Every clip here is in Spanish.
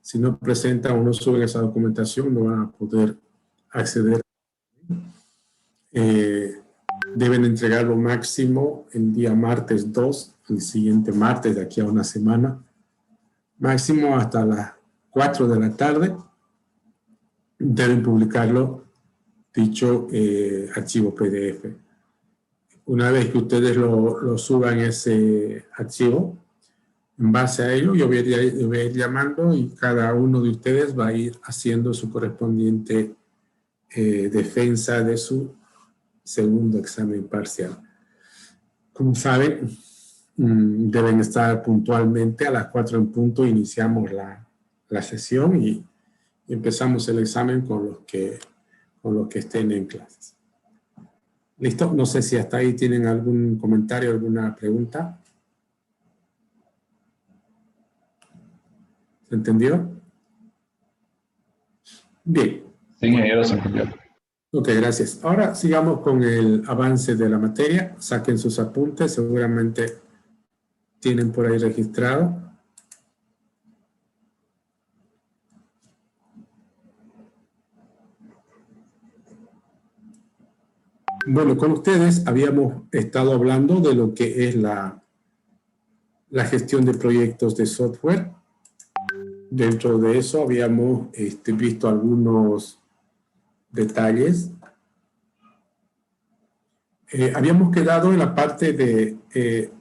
Si no presentan o no suben esa documentación, no van a poder acceder. Deben entregar lo máximo el día martes 2, el siguiente martes, de aquí a una semana. Máximo hasta las 4 de la tarde. Deben publicarlo, dicho archivo PDF. Una vez que ustedes lo suban ese archivo, en base a ello, yo voy a ir llamando y cada uno de ustedes va a ir haciendo su correspondiente defensa de su segundo examen parcial. Como saben, deben estar puntualmente a las 4 en punto. Iniciamos la sesión y empezamos el examen con los que estén en clases. ¿Listo? No sé si hasta ahí tienen algún comentario, alguna pregunta. ¿Se entendió? Bien. Sí, ingeniero, se entendió. Ok, gracias. Ahora sigamos con el avance de la materia. Saquen sus apuntes, seguramente tienen por ahí registrado. Bueno, con ustedes habíamos estado hablando de lo que es la gestión de proyectos de software. Dentro de eso habíamos visto algunos detalles. Habíamos quedado en la parte de...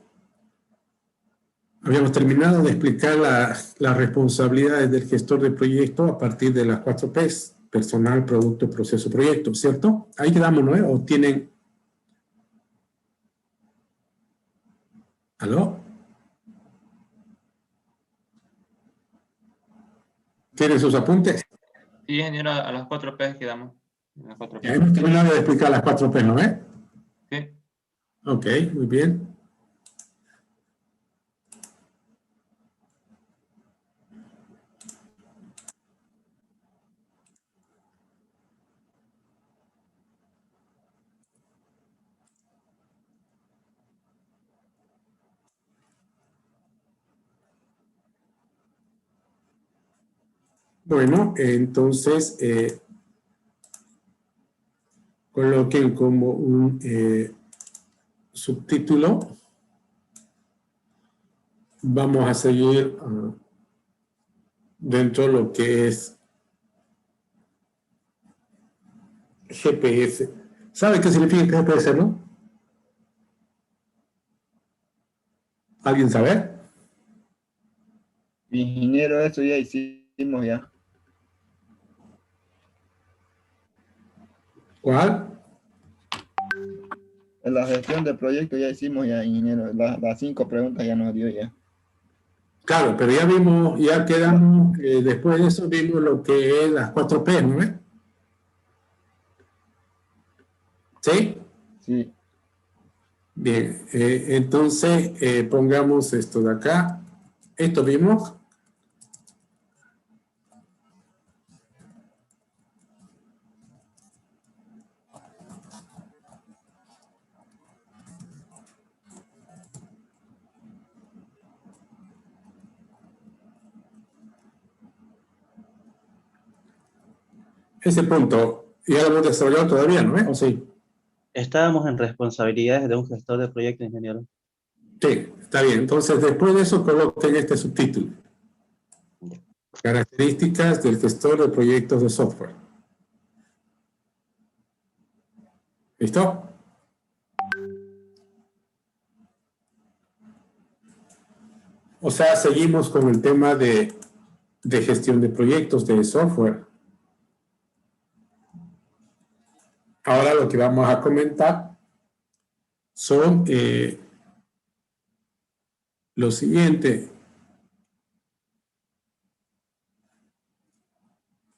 habíamos terminado de explicar las responsabilidades del gestor de proyecto a partir de las 4 P's. Personal, producto, proceso, proyecto, ¿cierto? Ahí quedamos, ¿no? ¿O tienen...? ¿Aló? ¿Tienen sus apuntes? Sí, ingeniero, a las 4 P quedamos. Las 4 P. Hemos terminado de explicar las 4 P, ¿no? Sí. Ok, muy bien. Bueno, entonces, coloquen como un subtítulo. Vamos a seguir dentro de lo que es GPS. ¿Sabe qué significa GPS, no? ¿Alguien sabe? Ingeniero, eso ya hicimos ya. ¿Cuál? En la gestión de proyecto ya hicimos ya, ingeniero. Las 5 preguntas ya nos dio ya. Claro, pero ya vimos, ya quedamos, después de eso vimos lo que es las 4 P, ¿no? ¿Sí? Sí. Bien, entonces pongamos esto de acá. Esto vimos. Ese punto, ya lo hemos desarrollado todavía, ¿no? ¿O sí? Estábamos en responsabilidades de un gestor de proyecto, ingeniero. Sí, está bien. Entonces, después de eso, coloquen este subtítulo. Características del gestor de proyectos de software. ¿Listo? O sea, seguimos con el tema de gestión de proyectos de software. Ahora lo que vamos a comentar son lo siguiente.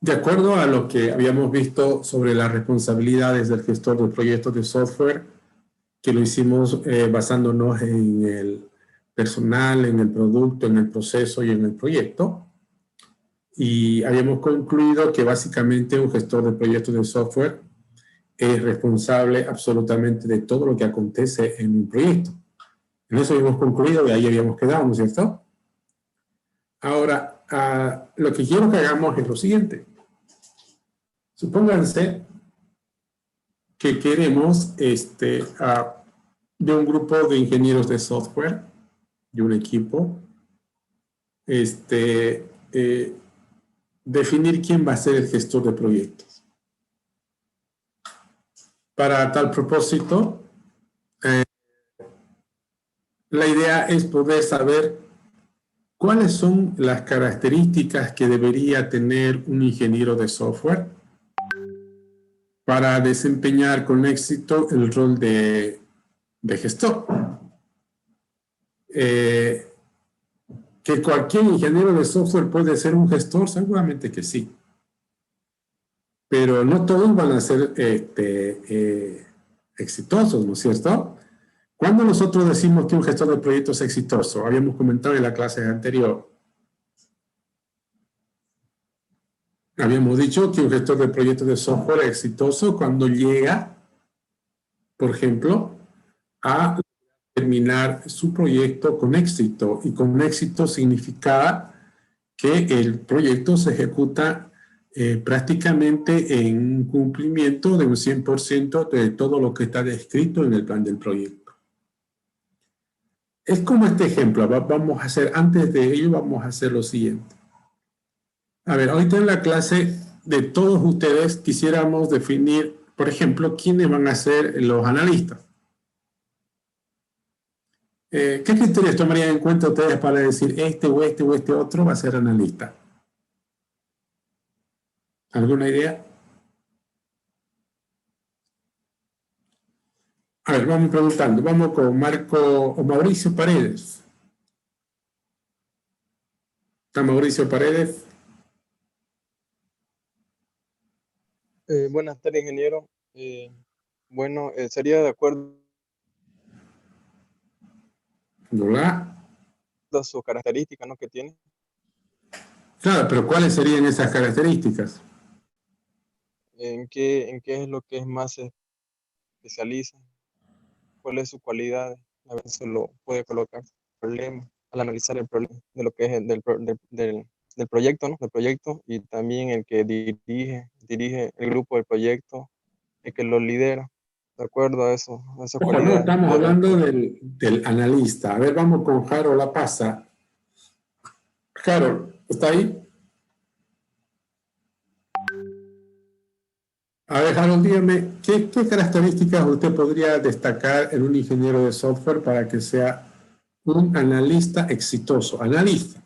De acuerdo a lo que habíamos visto sobre las responsabilidades del gestor de proyectos de software, que lo hicimos basándonos en el personal, en el producto, en el proceso y en el proyecto, y habíamos concluido que básicamente un gestor de proyectos de software es responsable absolutamente de todo lo que acontece en un proyecto. En eso habíamos concluido y ahí habíamos quedado, ¿no es cierto? Ahora, lo que quiero que hagamos es lo siguiente. Supónganse que queremos de un grupo de ingenieros de software, de un equipo, definir quién va a ser el gestor de proyectos. Para tal propósito, la idea es poder saber cuáles son las características que debería tener un ingeniero de software para desempeñar con éxito el rol de gestor. ¿Que cualquier ingeniero de software puede ser un gestor? Seguramente que sí. Pero no todos van a ser exitosos, ¿no es cierto? Cuando nosotros decimos que un gestor de proyectos es exitoso, habíamos comentado en la clase anterior, habíamos dicho que un gestor de proyectos de software es exitoso cuando llega, por ejemplo, a terminar su proyecto con éxito. Y con éxito significaba que el proyecto se ejecuta prácticamente en cumplimiento de un 100% de todo lo que está descrito en el plan del proyecto. Es como este ejemplo. Vamos a hacer, antes de ello, vamos a hacer lo siguiente. A ver, ahorita en la clase de todos ustedes quisiéramos definir, por ejemplo, quiénes van a ser los analistas. ¿Qué criterios tomarían en cuenta ustedes para decir este o este o este otro va a ser analista? ¿Alguna idea? A ver, vamos preguntando. Vamos con Marco o Mauricio Paredes. ¿Está Mauricio Paredes? Buenas tardes, ingeniero. Bueno, sería de acuerdo ¿Verdad? a sus características, ¿no? Que tiene. Claro, pero ¿cuáles serían esas características? ¿En qué es lo que es más se especializa? ¿Cuál es su cualidad? A ver si lo puede colocar. Problema, al analizar el problema de lo que es del proyecto, ¿no? Del proyecto y también el que dirige el grupo del proyecto, el que lo lidera. De acuerdo a eso, a esas Ojo, no, cualidades. estamos Podría hablando colocar. del analista. A ver, vamos con Harold La Pasa. Harold, ¿está ahí? A ver, Harold, dígame, ¿qué características usted podría destacar en un ingeniero de software para que sea un analista exitoso? Analista.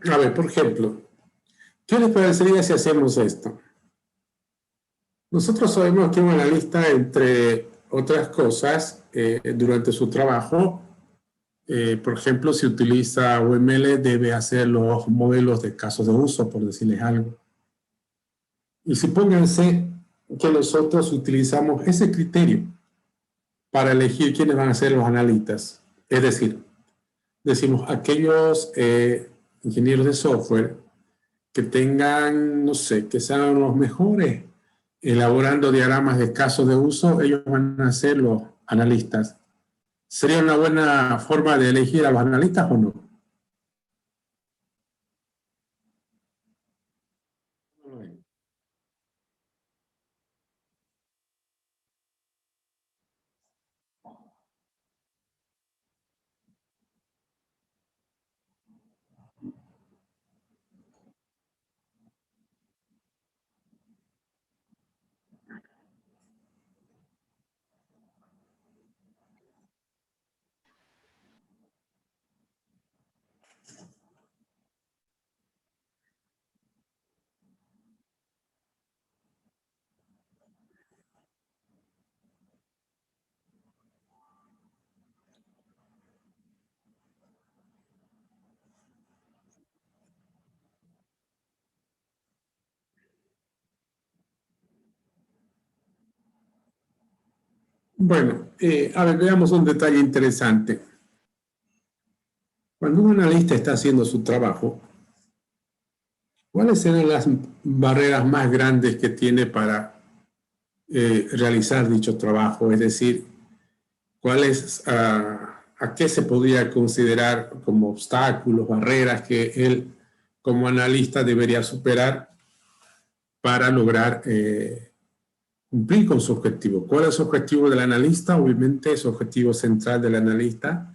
A ver, por ejemplo, ¿qué les parecería si hacemos esto? Nosotros sabemos que un analista, entre otras cosas, durante su trabajo, por ejemplo, si utiliza UML, debe hacer los modelos de casos de uso, por decirles algo. Y supónganse que nosotros utilizamos ese criterio para elegir quiénes van a ser los analistas. Es decir, decimos aquellos ingenieros de software que tengan, no sé, que sean los mejores elaborando diagramas de casos de uso, ellos van a ser los analistas. ¿Sería una buena forma de elegir a los analistas o no? Bueno, a ver, veamos un detalle interesante. Cuando un analista está haciendo su trabajo, ¿cuáles serán las barreras más grandes que tiene para realizar dicho trabajo? Es decir, ¿a qué se podría considerar como obstáculos, barreras que él como analista debería superar para lograr cumplir con su objetivo? ¿Cuál es su objetivo del analista? Obviamente, su objetivo central del analista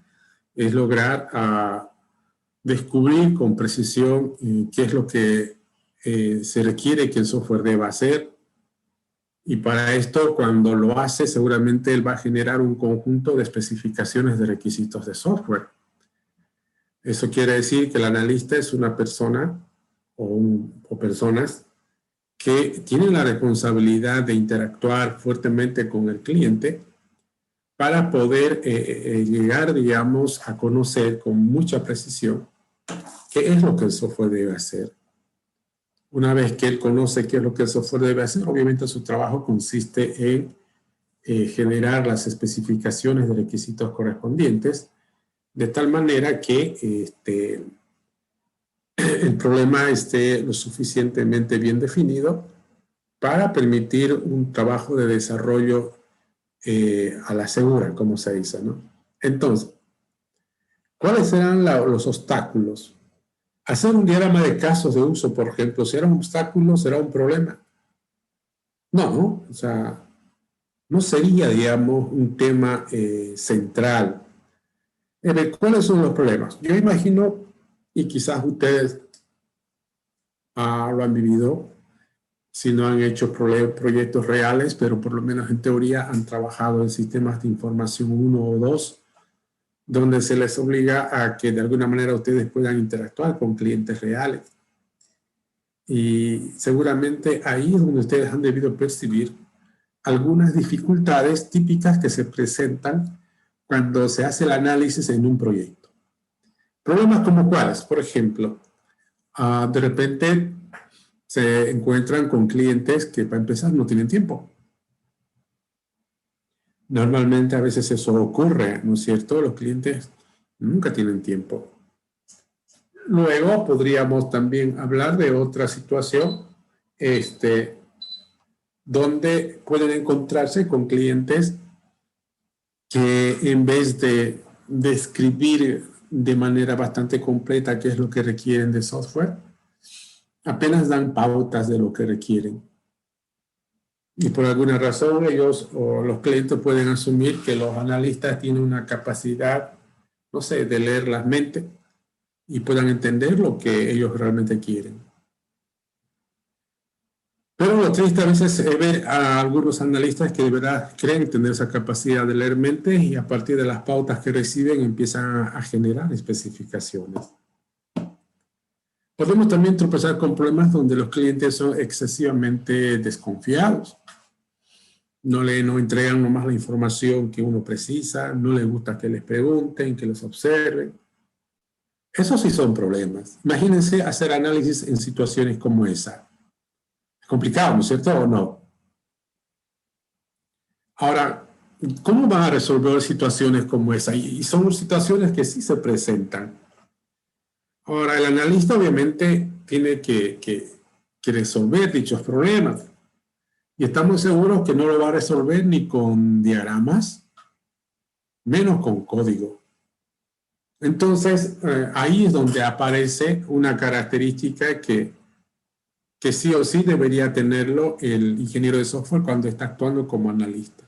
es lograr descubrir con precisión qué es lo que se requiere que el software deba hacer. Y para esto, cuando lo hace, seguramente él va a generar un conjunto de especificaciones de requisitos de software. Eso quiere decir que el analista es una persona o personas que tienen la responsabilidad de interactuar fuertemente con el cliente para poder llegar, digamos, a conocer con mucha precisión qué es lo que el software debe hacer. Una vez que él conoce qué es lo que el software debe hacer, obviamente su trabajo consiste en generar las especificaciones de requisitos correspondientes, de tal manera que el problema esté lo suficientemente bien definido para permitir un trabajo de desarrollo a la segura, como se dice, ¿no? Entonces, ¿cuáles serán los obstáculos? Hacer un diagrama de casos de uso, por ejemplo, ¿será un obstáculo? ¿Será un problema? No, o sea, no sería, digamos, un tema central. ¿Cuáles son los problemas? Yo imagino, y quizás ustedes lo han vivido, si no han hecho proyectos reales, pero por lo menos en teoría han trabajado en sistemas de información 1 o 2, donde se les obliga a que de alguna manera ustedes puedan interactuar con clientes reales. Y seguramente ahí es donde ustedes han debido percibir algunas dificultades típicas que se presentan cuando se hace el análisis en un proyecto. Problemas como cuáles, por ejemplo, de repente se encuentran con clientes que para empezar no tienen tiempo. Normalmente a veces eso ocurre, ¿no es cierto? Los clientes nunca tienen tiempo. Luego podríamos también hablar de otra situación, donde pueden encontrarse con clientes que en vez de describir de manera bastante completa qué es lo que requieren de software, apenas dan pautas de lo que requieren. Y por alguna razón ellos o los clientes pueden asumir que los analistas tienen una capacidad, no sé, de leer las mentes y puedan entender lo que ellos realmente quieren. Pero lo triste a veces es ver a algunos analistas que de verdad creen tener esa capacidad de leer mentes y a partir de las pautas que reciben empiezan a generar especificaciones. Podemos también tropezar con problemas donde los clientes son excesivamente desconfiados. No entregan nomás la información que uno precisa, no les gusta que les pregunten, que los observen. Esos sí son problemas. Imagínense hacer análisis en situaciones como esa. Es complicado, ¿no es cierto? ¿O no? Ahora, ¿cómo van a resolver situaciones como esa? Y son situaciones que sí se presentan. Ahora, el analista obviamente tiene que resolver dichos problemas. Y estamos seguros que no lo va a resolver ni con diagramas, menos con código. Entonces, ahí es donde aparece una característica que sí o sí debería tenerlo el ingeniero de software cuando está actuando como analista.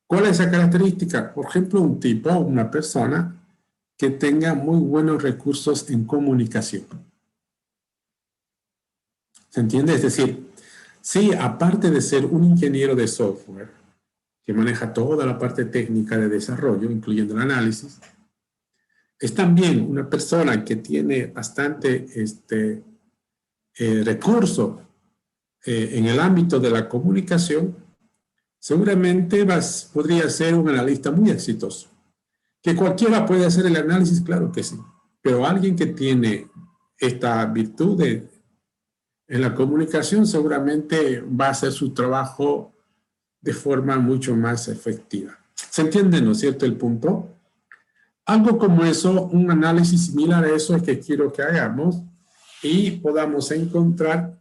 ¿Cuál es esa característica? Por ejemplo, una persona que tenga muy buenos recursos en comunicación. ¿Se entiende? Es decir, sí, aparte de ser un ingeniero de software que maneja toda la parte técnica de desarrollo, incluyendo el análisis, es también una persona que tiene bastante recurso en el ámbito de la comunicación, seguramente podría ser un analista muy exitoso. ¿Que cualquiera puede hacer el análisis? Claro que sí. Pero alguien que tiene esta virtud en la comunicación seguramente va a hacer su trabajo de forma mucho más efectiva. ¿Se entiende, no es cierto, el punto? Algo como eso, un análisis similar a eso es que quiero que hagamos y podamos encontrar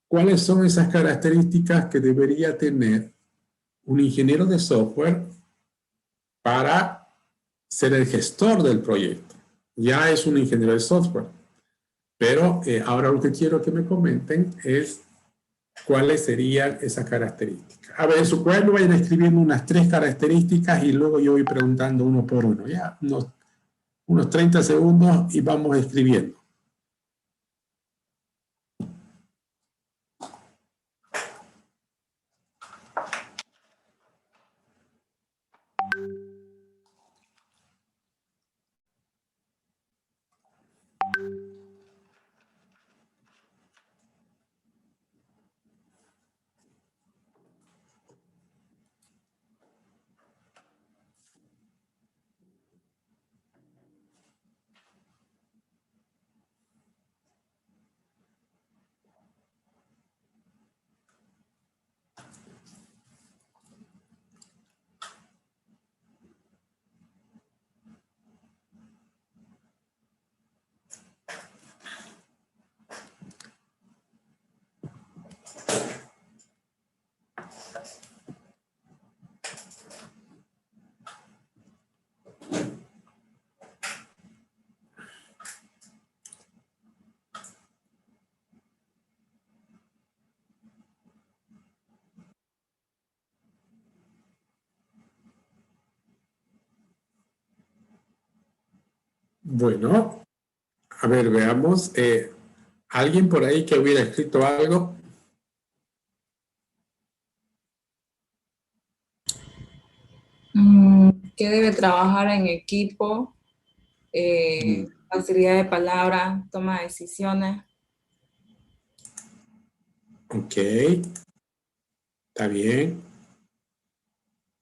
cuáles son esas características que debería tener un ingeniero de software para ser el gestor del proyecto. Ya es un ingeniero de software, pero ahora lo que quiero que me comenten es cuáles serían esas características. A ver, en su cuaderno vayan escribiendo unas 3 características y luego yo voy preguntando uno por uno. Ya, unos 30 segundos y vamos escribiendo. Bueno, a ver, veamos. ¿Alguien por ahí que hubiera escrito algo? Que debe trabajar en equipo, facilidad de palabra, toma de decisiones. Ok, está bien.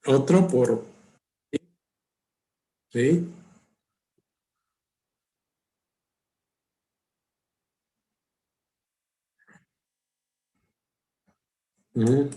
Otro por... ¿Sí? Mm,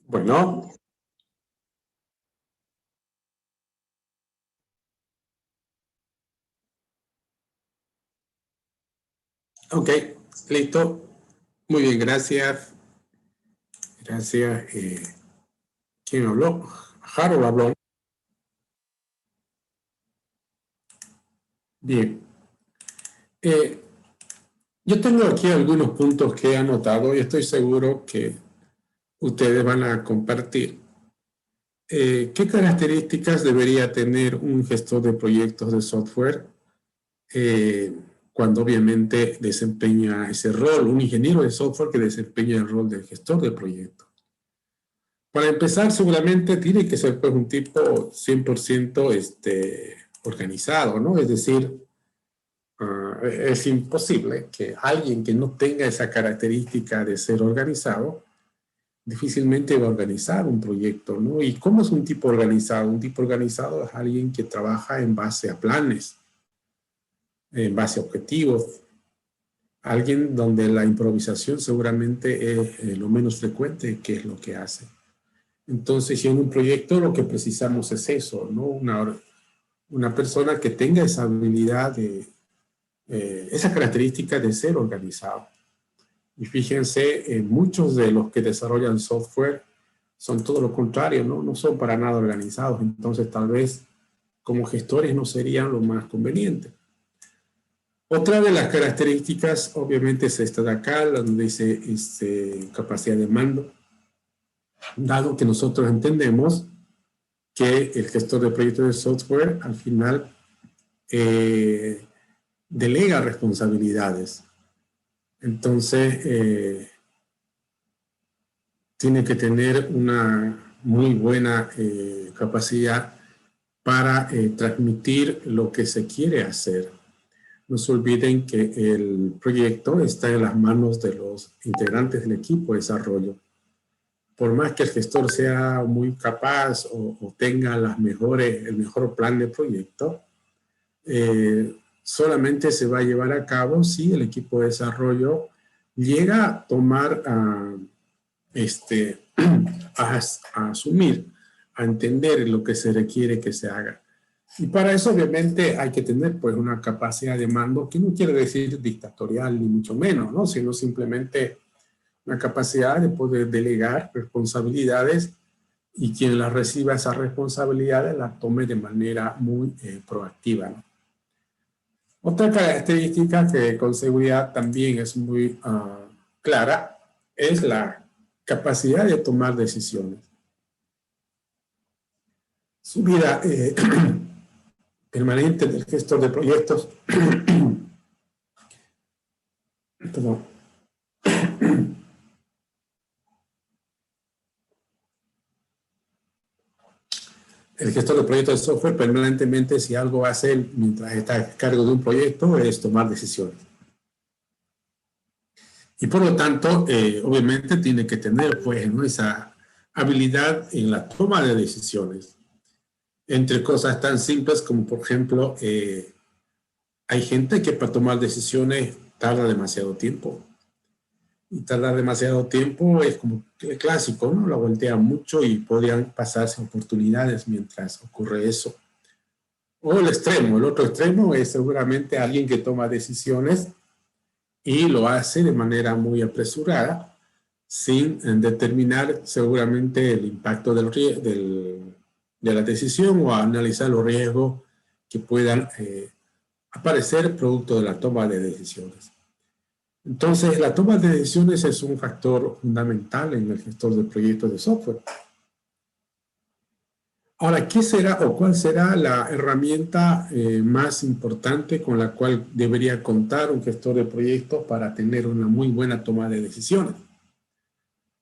Bueno. Ok, listo. Muy bien, gracias. Gracias. ¿Quién habló? Harold habló. Bien. Yo tengo aquí algunos puntos que he anotado y estoy seguro que ustedes van a compartir. ¿Qué características debería tener un gestor de proyectos de software cuando obviamente desempeña ese rol? Un ingeniero de software que desempeña el rol del gestor de proyectos. Para empezar, seguramente tiene que ser pues, un tipo 100% organizado, ¿no? Es decir, es imposible que alguien que no tenga esa característica de ser organizado difícilmente va a organizar un proyecto, ¿no? ¿Y cómo es un tipo organizado? Un tipo organizado es alguien que trabaja en base a planes, en base a objetivos, alguien donde la improvisación seguramente es lo menos frecuente, que es lo que hace. Entonces, en un proyecto lo que precisamos es eso, ¿no? Una persona que tenga esa habilidad, esa característica de ser organizado. Y fíjense, muchos de los que desarrollan software son todo lo contrario, ¿no? No son para nada organizados. Entonces, tal vez como gestores no serían lo más conveniente. Otra de las características, obviamente, es esta de acá, donde dice capacidad de mando. Dado que nosotros entendemos que el gestor de proyectos de software al final delega responsabilidades. Entonces, tiene que tener una muy buena capacidad para transmitir lo que se quiere hacer. No se olviden que el proyecto está en las manos de los integrantes del equipo de desarrollo. Por más que el gestor sea muy capaz o tenga el mejor plan de proyecto, solamente se va a llevar a cabo si el equipo de desarrollo llega a tomar, a asumir, a entender lo que se requiere que se haga. Y para eso obviamente hay que tener pues una capacidad de mando que no quiere decir dictatorial ni mucho menos, ¿no? Sino simplemente una capacidad de poder delegar responsabilidades y quien las reciba esas responsabilidades las tome de manera muy proactiva, ¿no? Otra característica que con seguridad también es muy clara es la capacidad de tomar decisiones. Su vida permanente del gestor de proyectos perdón. El gestor de proyectos de software permanentemente, si algo hace mientras está a cargo de un proyecto, es tomar decisiones. Y por lo tanto, obviamente tiene que tener pues, ¿no? esa habilidad en la toma de decisiones. Entre cosas tan simples como, por ejemplo, hay gente que para tomar decisiones tarda demasiado tiempo. Y tardar demasiado tiempo es como el clásico, ¿no? La voltea mucho y podrían pasarse oportunidades mientras ocurre eso. O el otro extremo es seguramente alguien que toma decisiones y lo hace de manera muy apresurada, sin determinar seguramente el impacto de la decisión o analizar los riesgos que puedan aparecer producto de la toma de decisiones. Entonces, la toma de decisiones es un factor fundamental en el gestor de proyectos de software. Ahora, ¿qué será o cuál será la herramienta más importante con la cual debería contar un gestor de proyectos para tener una muy buena toma de decisiones?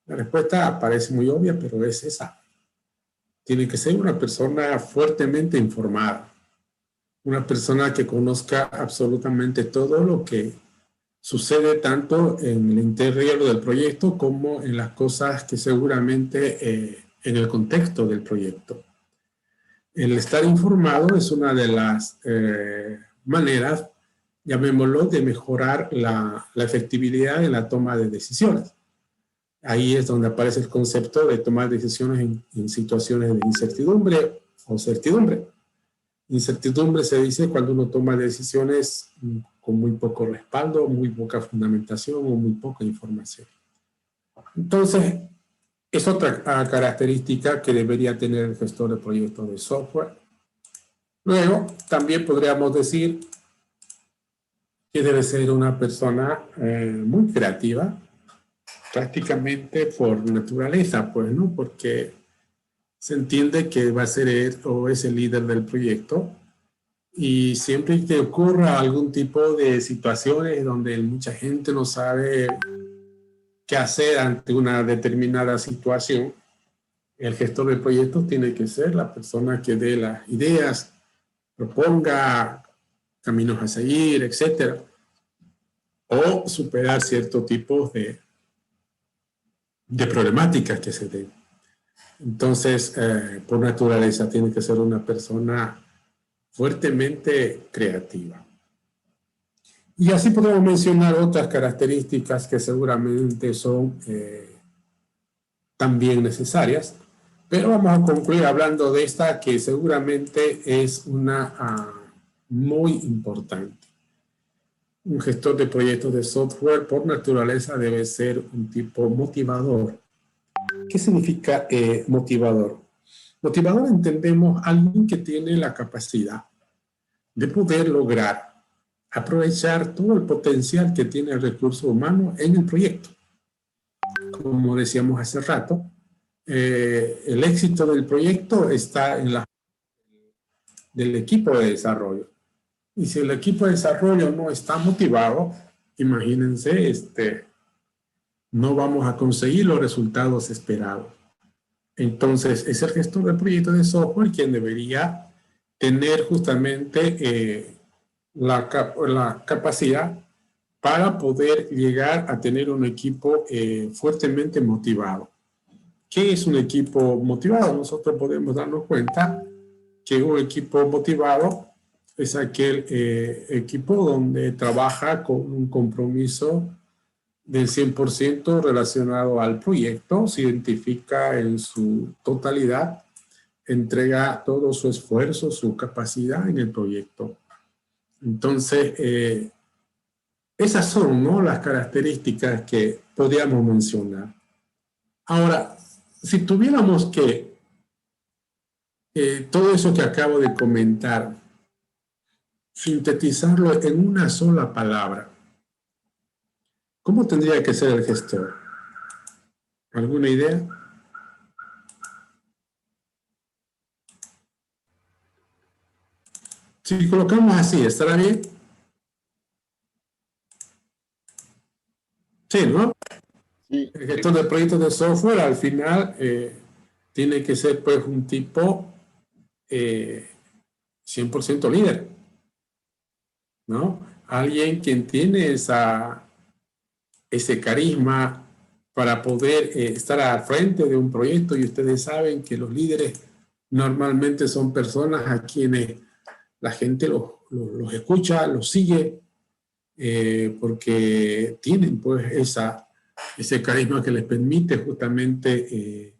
La respuesta parece muy obvia, pero es esa. Tiene que ser una persona fuertemente informada, una persona que conozca absolutamente todo lo que sucede tanto en el interior del proyecto como en las cosas que seguramente en el contexto del proyecto. El estar informado es una de las maneras, llamémoslo, de mejorar la efectividad en la toma de decisiones. Ahí es donde aparece el concepto de tomar decisiones en situaciones de incertidumbre o certidumbre. Incertidumbre se dice cuando uno toma decisiones con muy poco respaldo, muy poca fundamentación o muy poca información. Entonces, es otra característica que debería tener el gestor de proyectos de software. Luego, también podríamos decir que debe ser una persona muy creativa, prácticamente por naturaleza, pues, ¿no? Porque se entiende que va a ser él o es el líder del proyecto y siempre que ocurra algún tipo de situaciones donde mucha gente no sabe qué hacer ante una determinada situación, el gestor de proyectos tiene que ser la persona que dé las ideas, proponga caminos a seguir, etcétera, o superar ciertos tipos de problemáticas que se den. Entonces, por naturaleza, tiene que ser una persona fuertemente creativa. Y así podemos mencionar otras características que seguramente son también necesarias, pero vamos a concluir hablando de esta que seguramente es una muy importante. Un gestor de proyectos de software por naturaleza debe ser un tipo motivador. ¿Qué significa motivador? Motivador entendemos alguien que tiene la capacidad de poder lograr aprovechar todo el potencial que tiene el recurso humano en el proyecto. Como decíamos hace rato, el éxito del proyecto está en del equipo de desarrollo. Y si el equipo de desarrollo no está motivado, imagínense, no vamos a conseguir los resultados esperados. Entonces, es el gestor de proyectos de software quien debería tener justamente la capacidad para poder llegar a tener un equipo fuertemente motivado. ¿Qué es un equipo motivado? Nosotros podemos darnos cuenta que un equipo motivado es aquel equipo donde trabaja con un compromiso del 100% relacionado al proyecto, se identifica en su totalidad, entrega todo su esfuerzo, su capacidad en el proyecto. Entonces, esas son, ¿no?, las características que podríamos mencionar. Ahora, si tuviéramos que todo eso que acabo de comentar, sintetizarlo en una sola palabra, ¿cómo tendría que ser el gestor? ¿Alguna idea? Si colocamos así, ¿estará bien? Sí, ¿no? Sí, El gestor de proyectos de software al final tiene que ser pues un tipo 100% líder, ¿no? Alguien quien tiene ese carisma para poder estar al frente de un proyecto, y ustedes saben que los líderes normalmente son personas a quienes la gente los escucha, los sigue, porque tienen pues ese carisma que les permite justamente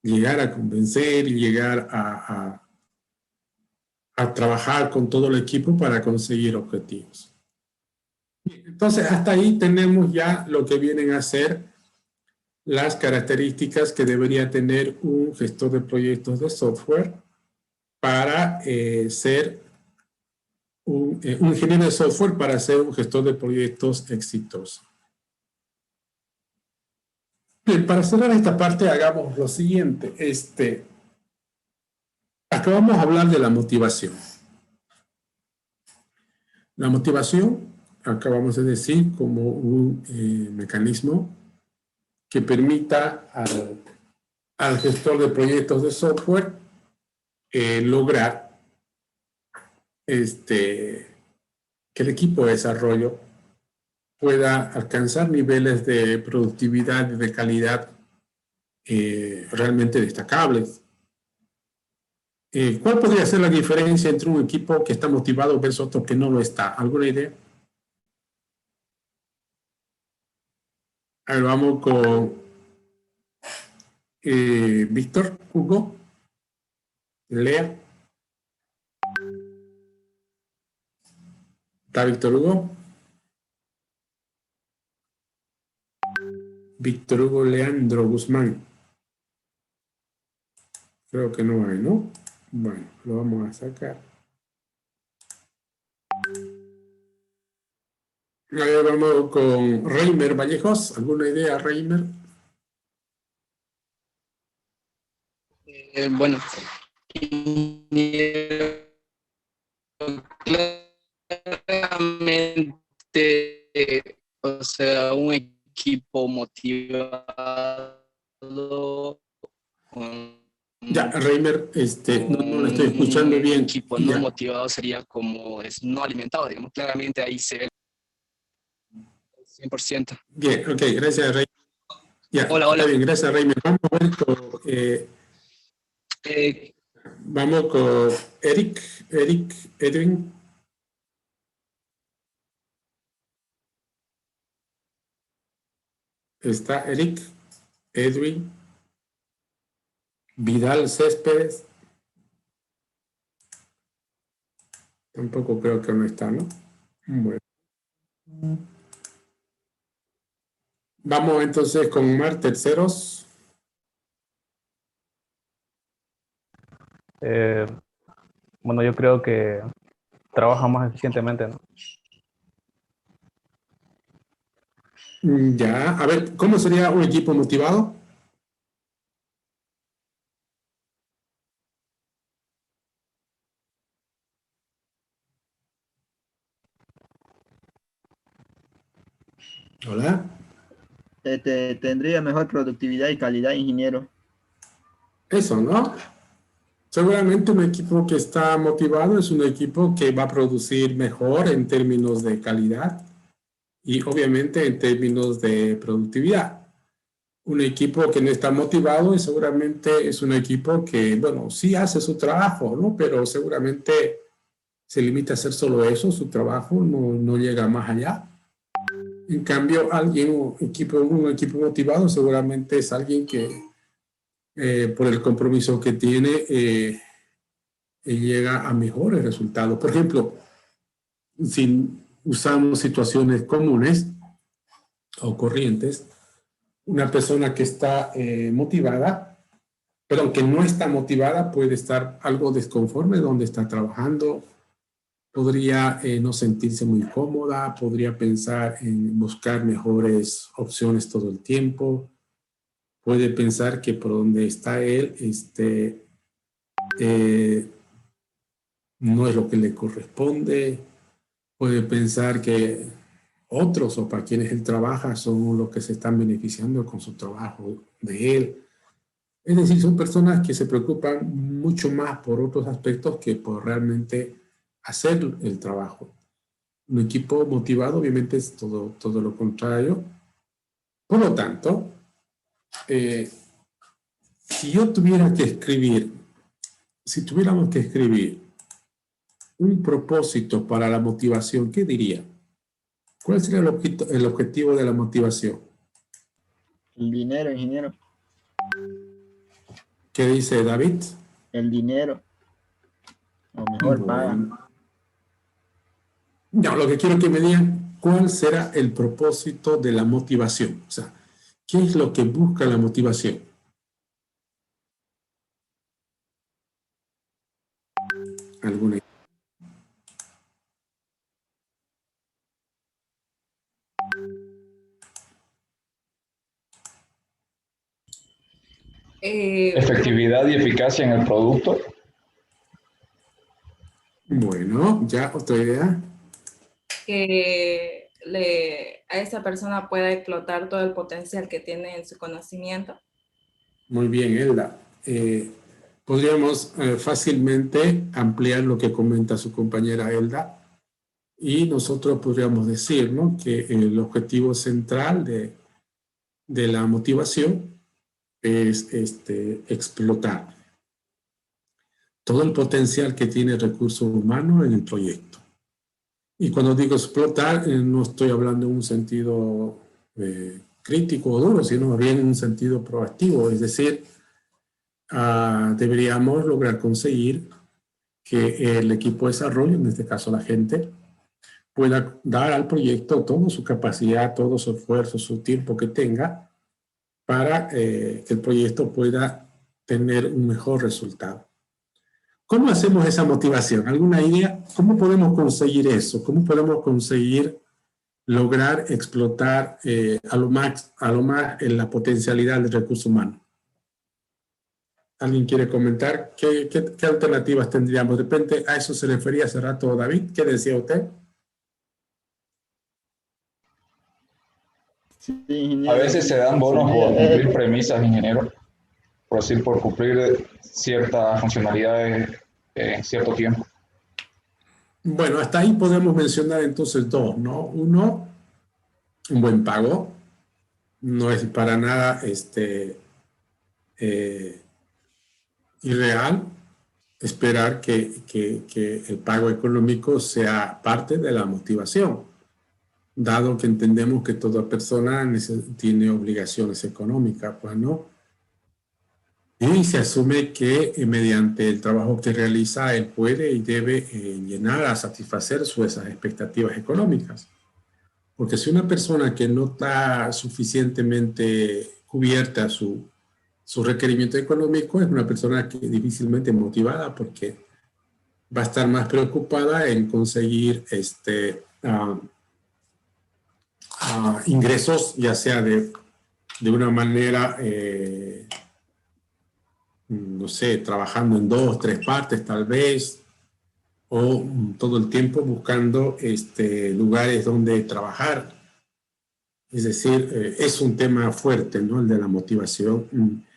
llegar a convencer y llegar a trabajar con todo el equipo para conseguir objetivos. Entonces, hasta ahí tenemos ya lo que vienen a ser las características que debería tener un gestor de proyectos de software para ser un ingeniero de software, para ser un gestor de proyectos exitoso. Bien, para cerrar esta parte, hagamos lo siguiente. Acabamos de hablar de la motivación. La motivación, acabamos de decir, como un mecanismo que permita al gestor de proyectos de software lograr que el equipo de desarrollo pueda alcanzar niveles de productividad y de calidad realmente destacables. ¿Cuál podría ser la diferencia entre un equipo que está motivado versus otro que no lo está? ¿Alguna idea? A ver, vamos con Víctor Hugo. Lea. ¿Está Víctor Hugo? Víctor Hugo Leandro Guzmán. Creo que no hay, ¿no? Bueno, lo vamos a sacar. Ahora vamos con Reimer Vallejos. ¿Alguna idea, Reimer? Bueno, claramente, o sea, un equipo motivado con Ya, Reimer, no lo estoy escuchando bien. un equipo no Ya. motivado sería como es no alimentado, digamos, claramente ahí se ve 100%. Bien, ok, gracias, Reimer. Ya, Hola, hola. está bien, gracias, Reimer. Vamos a ver con, vamos con Eric, Edwin. Está Eric, Edwin, Vidal Céspedes. Tampoco creo que no está, ¿no? Bueno. Vamos entonces con Mar Terceros. Bueno, yo creo que trabaja más eficientemente, ¿no? Ya, a ver, ¿cómo sería un equipo motivado? Hola. Tendría mejor productividad y calidad, ingeniero. Eso, ¿no? Seguramente un equipo que está motivado es un equipo que va a producir mejor en términos de calidad y obviamente en términos de productividad. Un equipo que no está motivado y seguramente es un equipo que, bueno, sí hace su trabajo, ¿no? Pero seguramente se limita a hacer solo eso, su trabajo no llega más allá. En cambio, un equipo motivado seguramente es alguien que por el compromiso que tiene llega a mejores resultados. Por ejemplo, si usamos situaciones comunes o corrientes, una persona que está motivada, pero que no está motivada, puede estar algo desconforme donde está trabajando, podría no sentirse muy cómoda, podría pensar en buscar mejores opciones todo el tiempo, puede pensar que por donde está él no es lo que le corresponde, puede pensar que otros o para quienes él trabaja son los que se están beneficiando con su trabajo de él. Es decir, son personas que se preocupan mucho más por otros aspectos que por realmente hacer el trabajo. Un equipo motivado obviamente es todo lo contrario. Por lo tanto, si tuviéramos que escribir un propósito para la motivación, ¿qué diría? ¿Cuál sería el objetivo de la motivación? El dinero, ingeniero. ¿Qué dice David? El dinero. O mejor paga. No, lo que quiero que me digan, ¿cuál será el propósito de la motivación? O sea, ¿qué es lo que busca la motivación? ¿Alguna idea? Efectividad y eficacia en el producto. Bueno, ya, otra idea. Que a esa persona pueda explotar todo el potencial que tiene en su conocimiento. Muy bien, Elda. Podríamos fácilmente ampliar lo que comenta su compañera Elda y nosotros podríamos decir, ¿no?, que el objetivo central de la motivación es explotar todo el potencial que tiene el recurso humano en el proyecto. Y cuando digo explotar, no estoy hablando en un sentido crítico o duro, sino bien en un sentido proactivo. Es decir, deberíamos lograr conseguir que el equipo de desarrollo, en este caso la gente, pueda dar al proyecto toda su capacidad, todo su esfuerzo, su tiempo que tenga para que el proyecto pueda tener un mejor resultado. ¿Cómo hacemos esa motivación? ¿Alguna idea? ¿Cómo podemos conseguir eso? ¿Cómo podemos conseguir lograr explotar a lo más la potencialidad del recurso humano? ¿Alguien quiere comentar? ¿Qué alternativas tendríamos? De repente a eso se refería hace rato David. ¿Qué decía usted? Sí, A ingeniero. veces se dan bonos Sería, por cumplir premisas, ingeniero, por decir, por cumplir ciertas funcionalidades en cierto tiempo. Bueno, hasta ahí podemos mencionar entonces dos, ¿no? Uno, un buen pago. No es para nada irreal esperar que el pago económico sea parte de la motivación, dado que entendemos que toda persona tiene obligaciones económicas, pues, ¿no? Y se asume que mediante el trabajo que realiza, él puede y debe llenar a satisfacer esas expectativas económicas. Porque si una persona que no está suficientemente cubierta su requerimiento económico, es una persona que difícilmente motivada, porque va a estar más preocupada en conseguir ingresos, ya sea de una manera, no sé, trabajando en 2, 3 partes tal vez, o todo el tiempo buscando lugares donde trabajar. Es decir, es un tema fuerte, ¿no? El de la motivación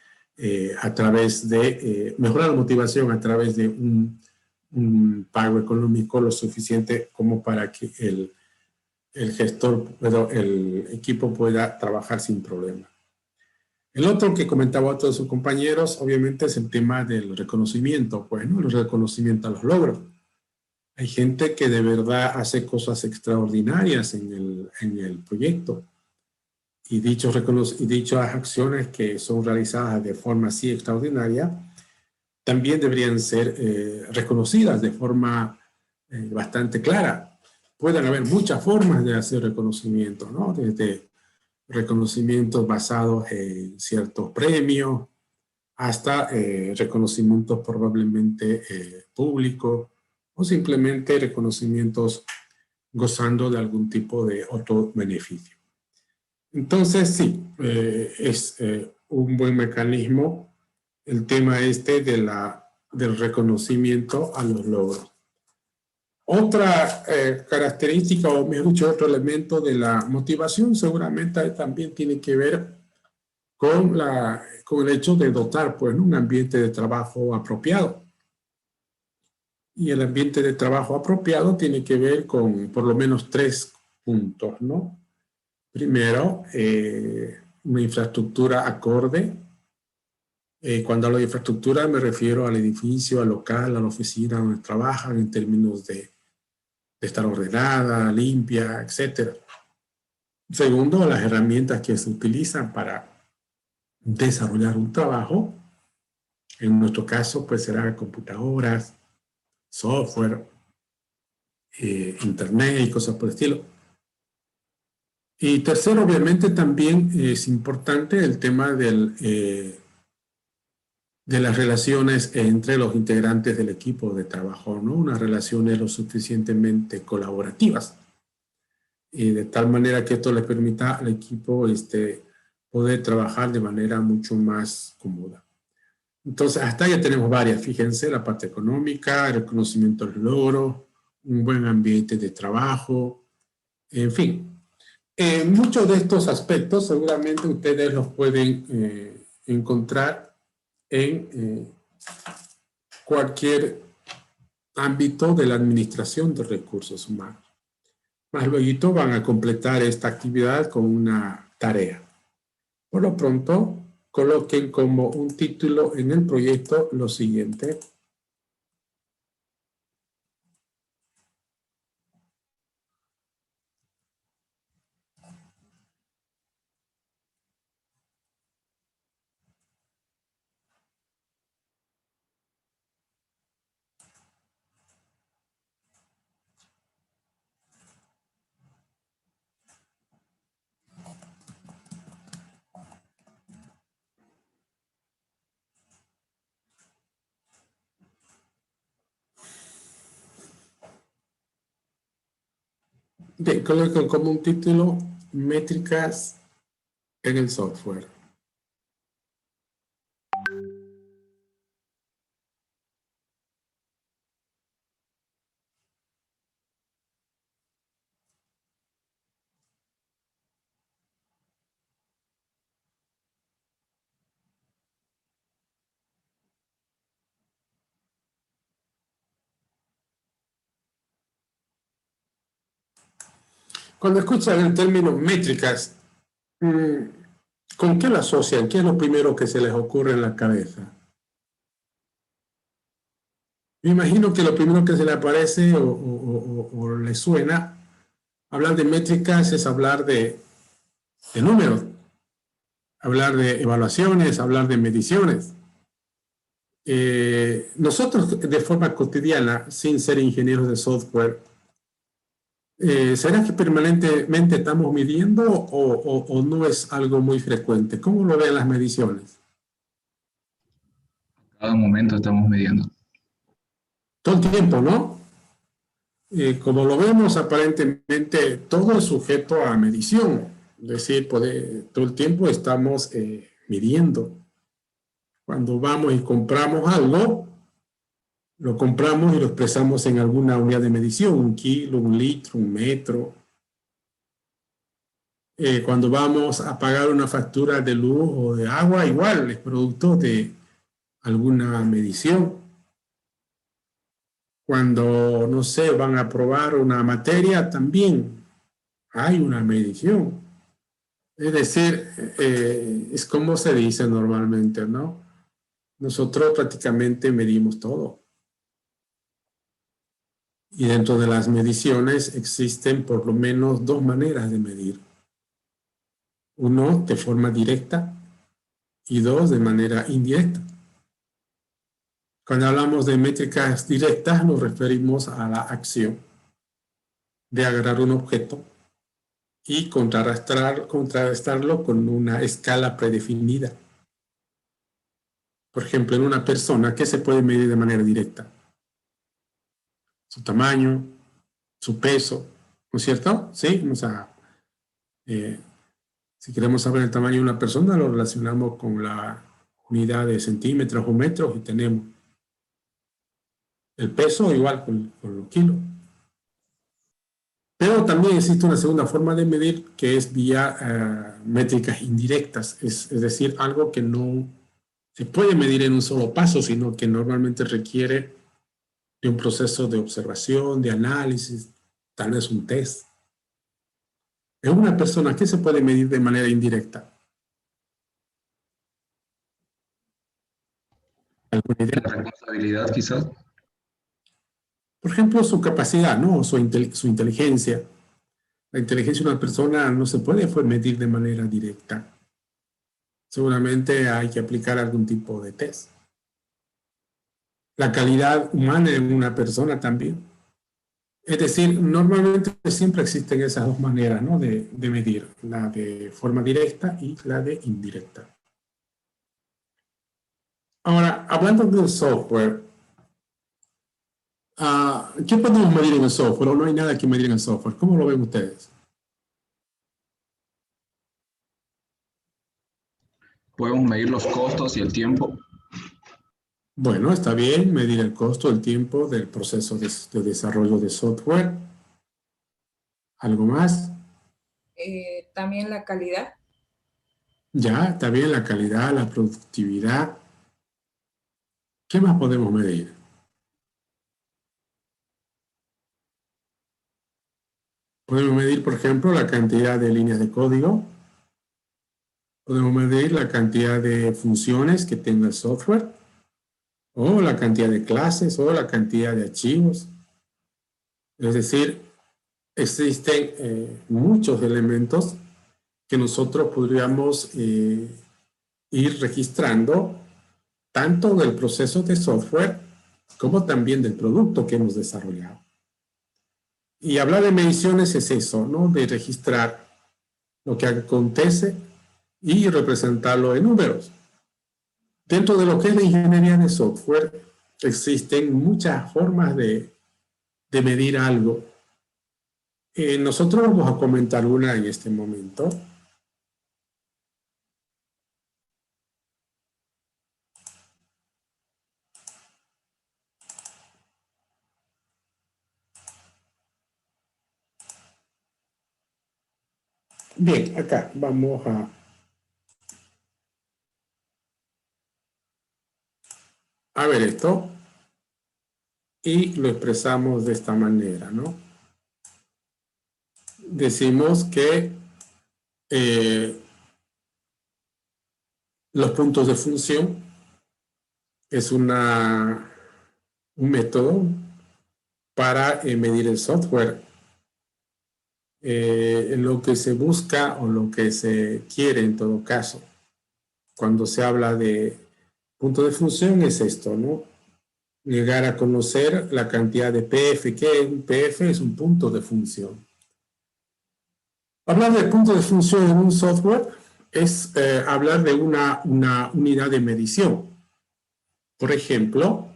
a través de, mejorar la motivación a través de un pago económico lo suficiente como para que el gestor, el equipo pueda trabajar sin problema. El otro que comentaba otro de sus compañeros, obviamente, es el tema del reconocimiento, pues, ¿no? El reconocimiento a los logros. Hay gente que de verdad hace cosas extraordinarias en el proyecto. Y dichas acciones que son realizadas de forma así extraordinaria también deberían ser reconocidas de forma bastante clara. Pueden haber muchas formas de hacer reconocimiento, ¿no? Desde reconocimientos basados en ciertos premios hasta reconocimientos probablemente públicos o simplemente reconocimientos gozando de algún tipo de otro beneficio. Entonces, sí, es un buen mecanismo el tema del reconocimiento a los logros. Otra característica, o mejor dicho, otro elemento de la motivación seguramente también tiene que ver con el hecho de dotar, pues, un ambiente de trabajo apropiado. Y el ambiente de trabajo apropiado tiene que ver con por lo menos 3 puntos, ¿no? Primero, una infraestructura acorde. Cuando hablo de infraestructura me refiero al edificio, al local, a la oficina donde trabajan en términos de estar ordenada, limpia, etc. Segundo, las herramientas que se utilizan para desarrollar un trabajo. En nuestro caso, pues serán computadoras, software, internet y cosas por el estilo. Y tercero, obviamente, también es importante el tema de las relaciones entre los integrantes del equipo de trabajo, ¿no? Unas relaciones lo suficientemente colaborativas, y de tal manera que esto les permita al equipo poder trabajar de manera mucho más cómoda. Entonces, hasta ya tenemos varias, fíjense, la parte económica, el reconocimiento del logro, un buen ambiente de trabajo, en fin. Muchos de estos aspectos seguramente ustedes los pueden encontrar en cualquier ámbito de la administración de recursos humanos. Más luego van a completar esta actividad con una tarea. Por lo pronto, coloquen como un título en el proyecto lo siguiente: Coloco como un título métricas en el software. Cuando escuchan el término métricas, ¿con qué lo asocian? ¿Qué es lo primero que se les ocurre en la cabeza? Me imagino que lo primero que se le aparece o le suena, hablar de métricas es hablar de números, hablar de evaluaciones, hablar de mediciones. Nosotros de forma cotidiana, sin ser ingenieros de software, ¿será que permanentemente estamos midiendo o no es algo muy frecuente? ¿Cómo lo ven las mediciones? Cada momento estamos midiendo. Todo el tiempo, ¿no? Como lo vemos, aparentemente todo es sujeto a medición. Es decir, todo el tiempo estamos midiendo. Cuando vamos y compramos algo, lo compramos y lo expresamos en alguna unidad de medición, 1 kilo, 1 litro, 1 metro. Cuando vamos a pagar una factura de luz o de agua, igual, es producto de alguna medición. Cuando, no sé, van a aprobar una materia, también hay una medición. Es decir, es como se dice normalmente, ¿no? Nosotros prácticamente medimos todo. Y dentro de las mediciones existen por lo menos 2 maneras de medir. 1, de forma directa, y 2, de manera indirecta. Cuando hablamos de métricas directas, nos referimos a la acción de agarrar un objeto y contrarrestarlo con una escala predefinida. Por ejemplo, en una persona, ¿qué se puede medir de manera directa? Su tamaño, su peso, ¿no es cierto? Sí, o sea, si queremos saber el tamaño de una persona, lo relacionamos con la unidad de centímetros o metros y tenemos el peso igual con los kilos. Pero también existe una segunda forma de medir que es vía métricas indirectas, es decir, algo que no se puede medir en un solo paso, sino que normalmente requiere de un proceso de observación, de análisis, tal vez un test. En una persona, ¿qué se puede medir de manera indirecta? ¿Alguna idea? La responsabilidad, quizás. Por ejemplo, su capacidad, ¿no? Su inteligencia. La inteligencia de una persona no se puede medir de manera directa. Seguramente hay que aplicar algún tipo de test. La calidad humana en una persona también. Es decir, normalmente siempre existen esas 2 maneras, ¿no? de medir, la de forma directa y la de indirecta. Ahora, hablando del software, ¿qué podemos medir en el software? ¿O no hay nada que medir en el software? ¿Cómo lo ven ustedes? Podemos medir los costos y el tiempo. Bueno, está bien, medir el costo, el tiempo del proceso de desarrollo de software. ¿Algo más? También la calidad. Ya, está bien, la calidad, la productividad. ¿Qué más podemos medir? Podemos medir, por ejemplo, la cantidad de líneas de código. Podemos medir la cantidad de funciones que tenga el software, o la cantidad de clases, o la cantidad de archivos. Es decir, existen muchos elementos que nosotros podríamos ir registrando tanto del proceso de software como también del producto que hemos desarrollado. Y hablar de mediciones es eso, ¿no? De registrar lo que acontece y representarlo en números. Dentro de lo que es la ingeniería de software, existen muchas formas de medir algo. Nosotros vamos a comentar una en este momento. Bien, acá vamos a ver esto y lo expresamos de esta manera, ¿no? Decimos que los puntos de función es un método para medir el software. Lo que se busca o lo que se quiere en todo caso, cuando se habla de punto de función es esto, ¿no? Llegar a conocer la cantidad de PF, que un PF es un punto de función. Hablar de punto de función en un software es hablar de una unidad de medición. Por ejemplo,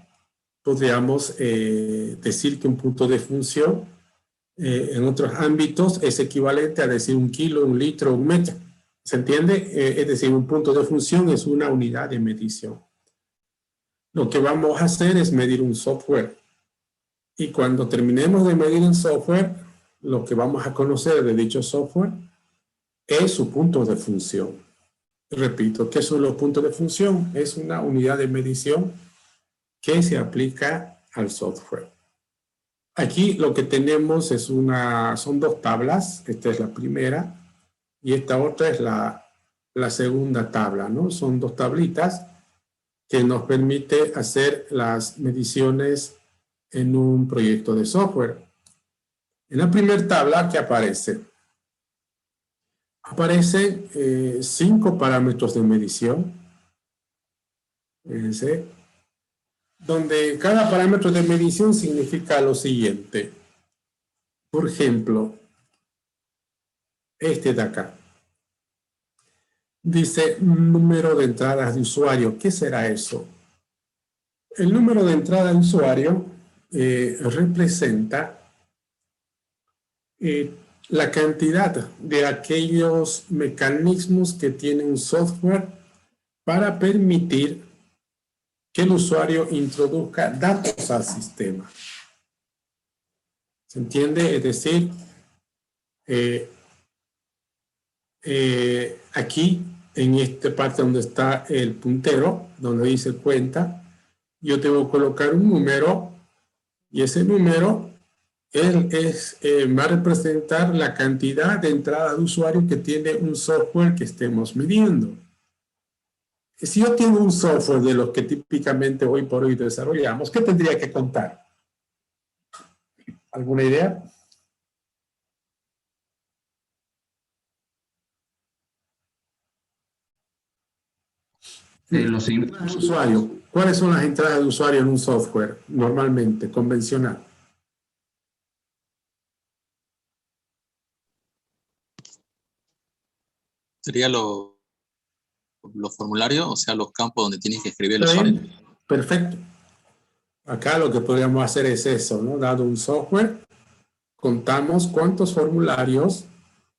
podríamos decir que un punto de función en otros ámbitos es equivalente a decir 1 kilo, 1 litro, 1 metro. ¿Se entiende? Es decir, un punto de función es una unidad de medición. Lo que vamos a hacer es medir un software. Y cuando terminemos de medir el software, lo que vamos a conocer de dicho software es su punto de función. Repito, ¿qué son los puntos de función? Es una unidad de medición que se aplica al software. Aquí lo que tenemos son dos tablas. Esta es la primera y esta otra es la segunda tabla, ¿no? Son dos tablitas que nos permite hacer las mediciones en un proyecto de software. En la primera tabla, ¿qué aparece? Aparecen 5 parámetros de medición. Fíjense. Donde cada parámetro de medición significa lo siguiente. Por ejemplo, este de acá. Dice número de entradas de usuario. ¿Qué será eso? El número de entrada de usuario representa la cantidad de aquellos mecanismos que tiene un software para permitir que el usuario introduzca datos al sistema. ¿Se entiende? Es decir, aquí, en esta parte donde está el puntero, donde dice cuenta, yo tengo que colocar un número y ese número va a representar la cantidad de entrada de usuario que tiene un software que estemos midiendo. Si yo tengo un software de los que típicamente hoy por hoy desarrollamos, ¿qué tendría que contar? ¿Alguna idea? Los inputs. Usuario. ¿Cuáles son las entradas de usuario en un software normalmente, convencional? Sería los formularios, o sea, los campos donde tienes que escribir el ¿Está usuario. bien? Perfecto. Acá lo que podríamos hacer es eso, ¿no? Dado un software, contamos cuántos formularios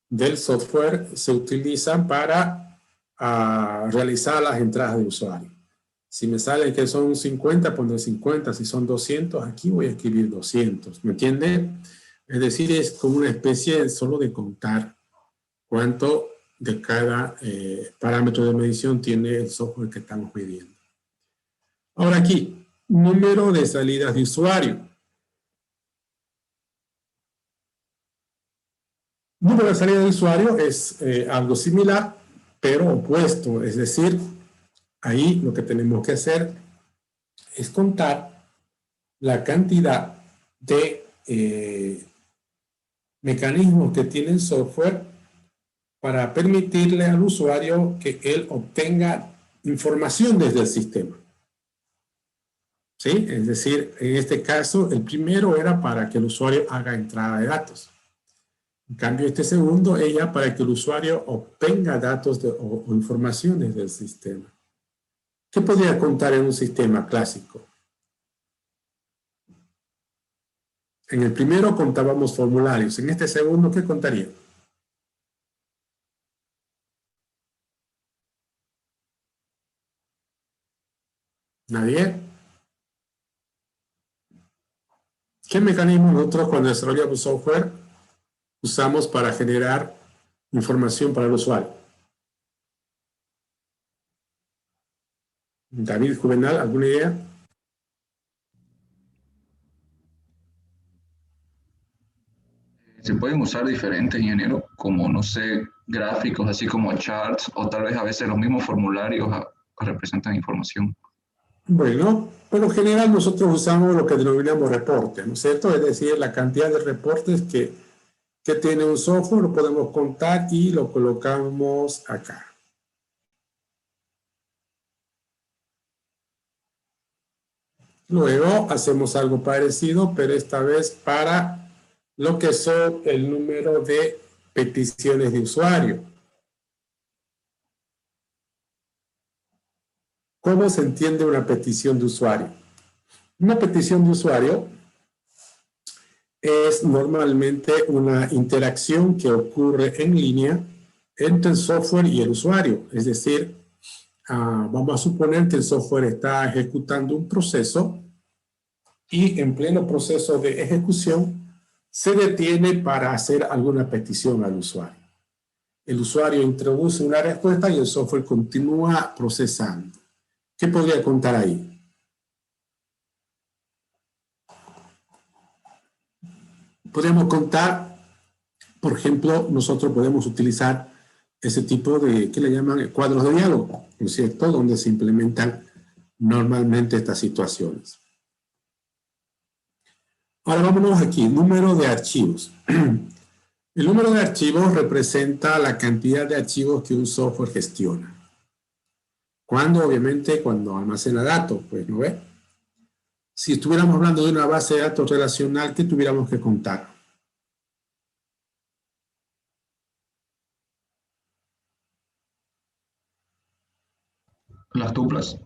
del software se utilizan para realizar las entradas de usuario. Si me sale que son 50, pondré 50. Si son 200, aquí voy a escribir 200. ¿Me entiende? Es decir, es como una especie solo de contar cuánto de cada parámetro de medición tiene el software que estamos midiendo. Ahora aquí, número de salidas de usuario. Número de salida de usuario es algo similar, pero opuesto. Es decir, ahí lo que tenemos que hacer es contar la cantidad de mecanismos que tiene el software para permitirle al usuario que él obtenga información desde el sistema. ¿Sí? Es decir, en este caso, el primero era para que el usuario haga entrada de datos. En cambio, este segundo es ya para que el usuario obtenga datos o informaciones del sistema. ¿Qué podría contar en un sistema clásico? En el primero contábamos formularios. En este segundo, ¿qué contaría? ¿Nadie? ¿Qué mecanismo nosotros cuando desarrollamos software usamos para generar información para el usuario? David Juvenal, ¿alguna idea? Se pueden usar diferentes, ingeniero, como, no sé, gráficos, así como charts, o tal vez a veces los mismos formularios representan información. Bueno, por lo general nosotros usamos lo que denominamos reportes, ¿no es cierto? Es decir, la cantidad de reportes que tiene un software lo podemos contar y lo colocamos acá. Luego hacemos algo parecido, pero esta vez para lo que son el número de peticiones de usuario. ¿Cómo se entiende una petición de usuario? Una petición de usuario es normalmente una interacción que ocurre en línea entre el software y el usuario. Es decir, vamos a suponer que el software está ejecutando un proceso y en pleno proceso de ejecución se detiene para hacer alguna petición al usuario. El usuario introduce una respuesta y el software continúa procesando. ¿Qué podría contar ahí? Podemos contar, por ejemplo, nosotros podemos utilizar ese tipo de, ¿qué le llaman? Cuadros de diálogo, ¿no es cierto? Donde se implementan normalmente estas situaciones. Ahora vámonos aquí, número de archivos. El número de archivos representa la cantidad de archivos que un software gestiona. ¿Cuándo? Obviamente cuando almacena datos, pues, ¿no ve? Si estuviéramos hablando de una base de datos relacional, ¿qué tuviéramos que contar? Las tuplas.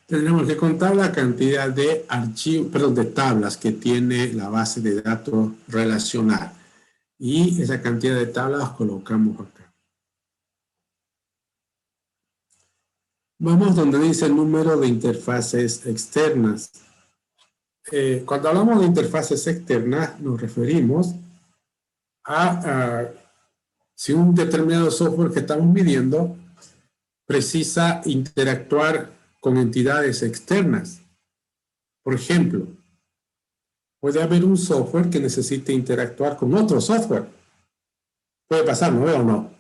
Tendremos que contar la cantidad de archivos, perdón, de tablas que tiene la base de datos relacional. Y esa cantidad de tablas las colocamos acá. Vamos donde dice el número de interfaces externas. Cuando hablamos de interfaces externas, nos referimos a si un determinado software que estamos midiendo precisa interactuar con entidades externas. Por ejemplo, puede haber un software que necesite interactuar con otro software. Puede pasar, ¿no ve o no?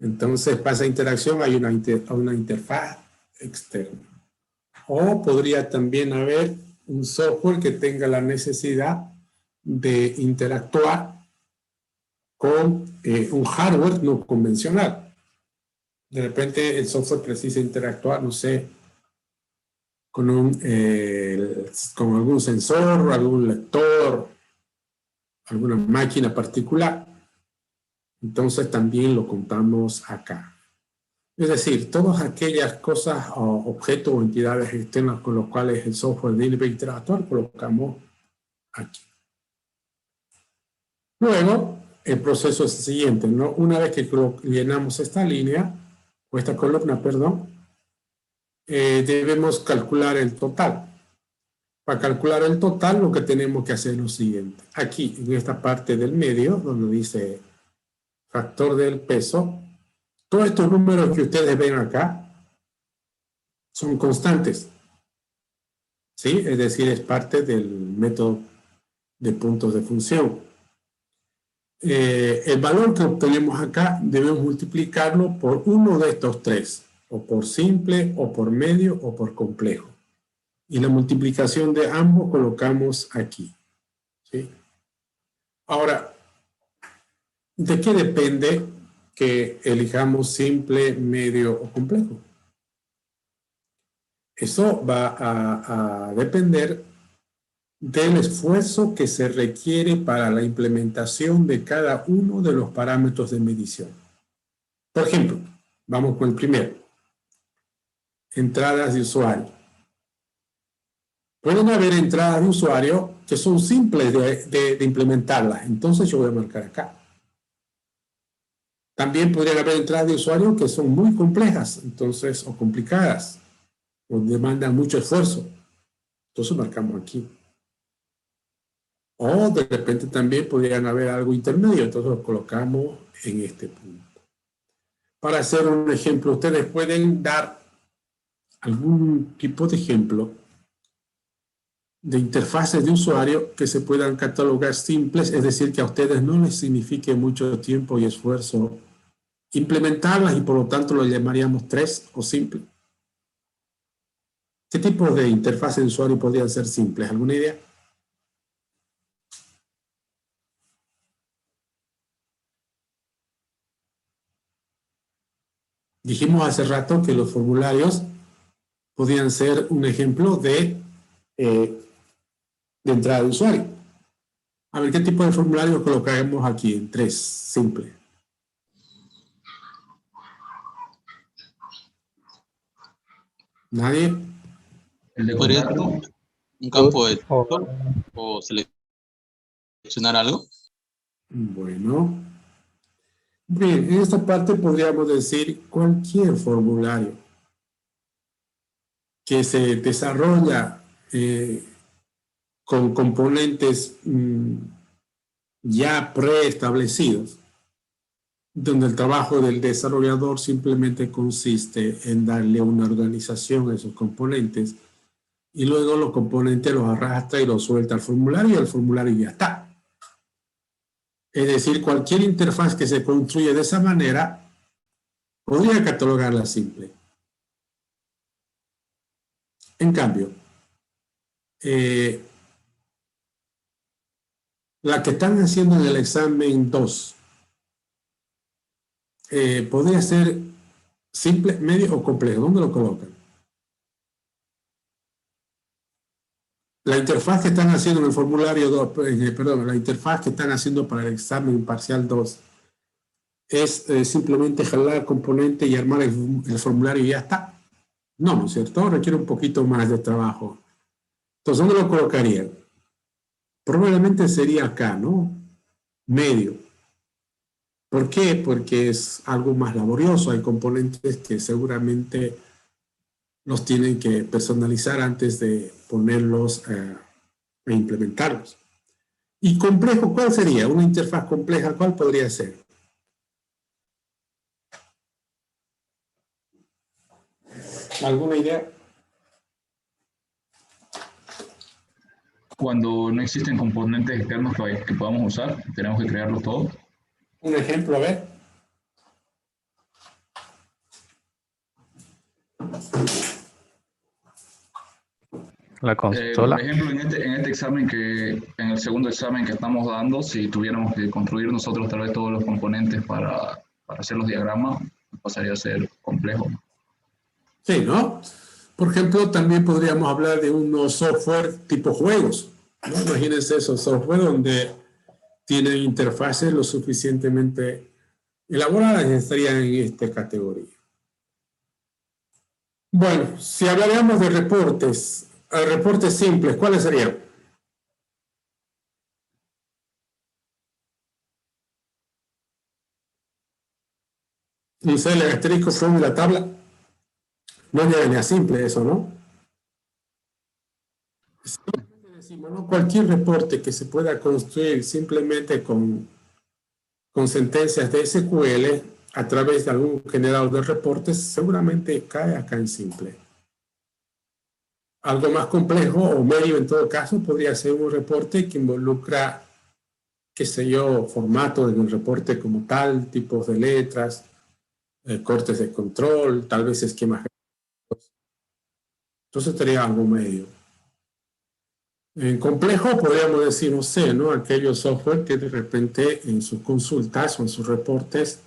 Entonces, para esa interacción hay una interfaz externa. O podría también haber un software que tenga la necesidad de interactuar con un hardware no convencional. De repente el software precisa interactuar, no sé, con algún sensor, algún lector, alguna máquina particular. Entonces también lo contamos acá. Es decir, todas aquellas cosas o objetos o entidades externas con los cuales el software debe interactuar, colocamos aquí. Luego, el proceso es el siguiente, ¿no? Una vez que llenamos esta línea, o esta columna, perdón, debemos calcular el total. Para calcular el total, lo que tenemos que hacer es lo siguiente. Aquí, en esta parte del medio, donde dice factor del peso, todos estos números que ustedes ven acá son constantes. ¿Sí? Es decir, es parte del método de puntos de función. El valor que obtenemos acá debemos multiplicarlo por uno de estos tres, o por simple, o por medio, o por complejo. Y la multiplicación de ambos colocamos aquí. ¿Sí? Ahora, ¿de qué depende que elijamos simple, medio o complejo? Eso va a depender del esfuerzo que se requiere para la implementación de cada uno de los parámetros de medición. Por ejemplo, vamos con el primero. Entradas de usuario. Pueden haber entradas de usuario que son simples de implementarlas. Entonces yo voy a marcar acá. También podrían haber entradas de usuario que son muy complejas, entonces, o complicadas, o demandan mucho esfuerzo. Entonces marcamos aquí. O de repente también podrían haber algo intermedio, entonces lo colocamos en este punto. Para hacer un ejemplo, ustedes pueden dar algún tipo de ejemplo de interfaces de usuario que se puedan catalogar simples, es decir, que a ustedes no les signifique mucho tiempo y esfuerzo implementarlas y por lo tanto lo llamaríamos 3 o simple. ¿Qué tipo de interfaces de usuario podrían ser simples? ¿Alguna idea? Dijimos hace rato que los formularios podían ser un ejemplo de entrada de usuario. A ver, ¿qué tipo de formulario colocaremos aquí en 3? Simple. ¿Nadie? El de ¿Podría contacto. un campo de O- texto o seleccionar algo? Bueno. Bien, en esta parte podríamos decir cualquier formulario que se desarrolla con componentes ya preestablecidos, donde el trabajo del desarrollador simplemente consiste en darle una organización a esos componentes y luego los componentes los arrastra y los suelta al formulario y el formulario ya está. Es decir, cualquier interfaz que se construye de esa manera podría catalogarla simple. En cambio, la que están haciendo en el examen 2 podría ser simple, medio o complejo. ¿Dónde lo colocan? La interfaz que están haciendo en el formulario 2, perdón, la interfaz que están haciendo para el examen parcial 2 es simplemente jalar componente y armar el formulario y ya está. No, ¿no es cierto? Requiere un poquito más de trabajo. Entonces, ¿dónde lo colocarían? Probablemente sería acá, ¿no? Medio. ¿Por qué? Porque es algo más laborioso. Hay componentes que seguramente los tienen que personalizar antes de ponerlos e implementarlos. ¿Y complejo cuál sería? Una interfaz compleja, ¿cuál podría ser? ¿Alguna idea? Cuando no existen componentes externos que podamos usar, tenemos que crearlos todos. Un ejemplo, a ver. La consola. Por ejemplo, en este examen en el segundo examen que estamos dando, si tuviéramos que construir nosotros tal vez todos los componentes para hacer los diagramas, pasaría a ser complejo. Sí, ¿no? Por ejemplo, también podríamos hablar de unos software tipo juegos, ¿no? Imagínense esos software donde tienen interfaces lo suficientemente elaboradas y estarían en esta categoría. Bueno, si hablaríamos de reportes simples, ¿cuáles serían? Dice el asterisco son de la tabla. No es ni a simple eso, ¿no? Decimos, ¿no? Cualquier reporte que se pueda construir simplemente con sentencias de SQL a través de algún generador de reportes seguramente cae acá en simple. Algo más complejo o medio en todo caso podría ser un reporte que involucra, qué sé yo, formato del reporte como tal, tipos de letras, cortes de control, tal vez esquemas. Entonces sería algo medio. En complejo podríamos decir, no sé, ¿no? Aquellos software que de repente en sus consultas o en sus reportes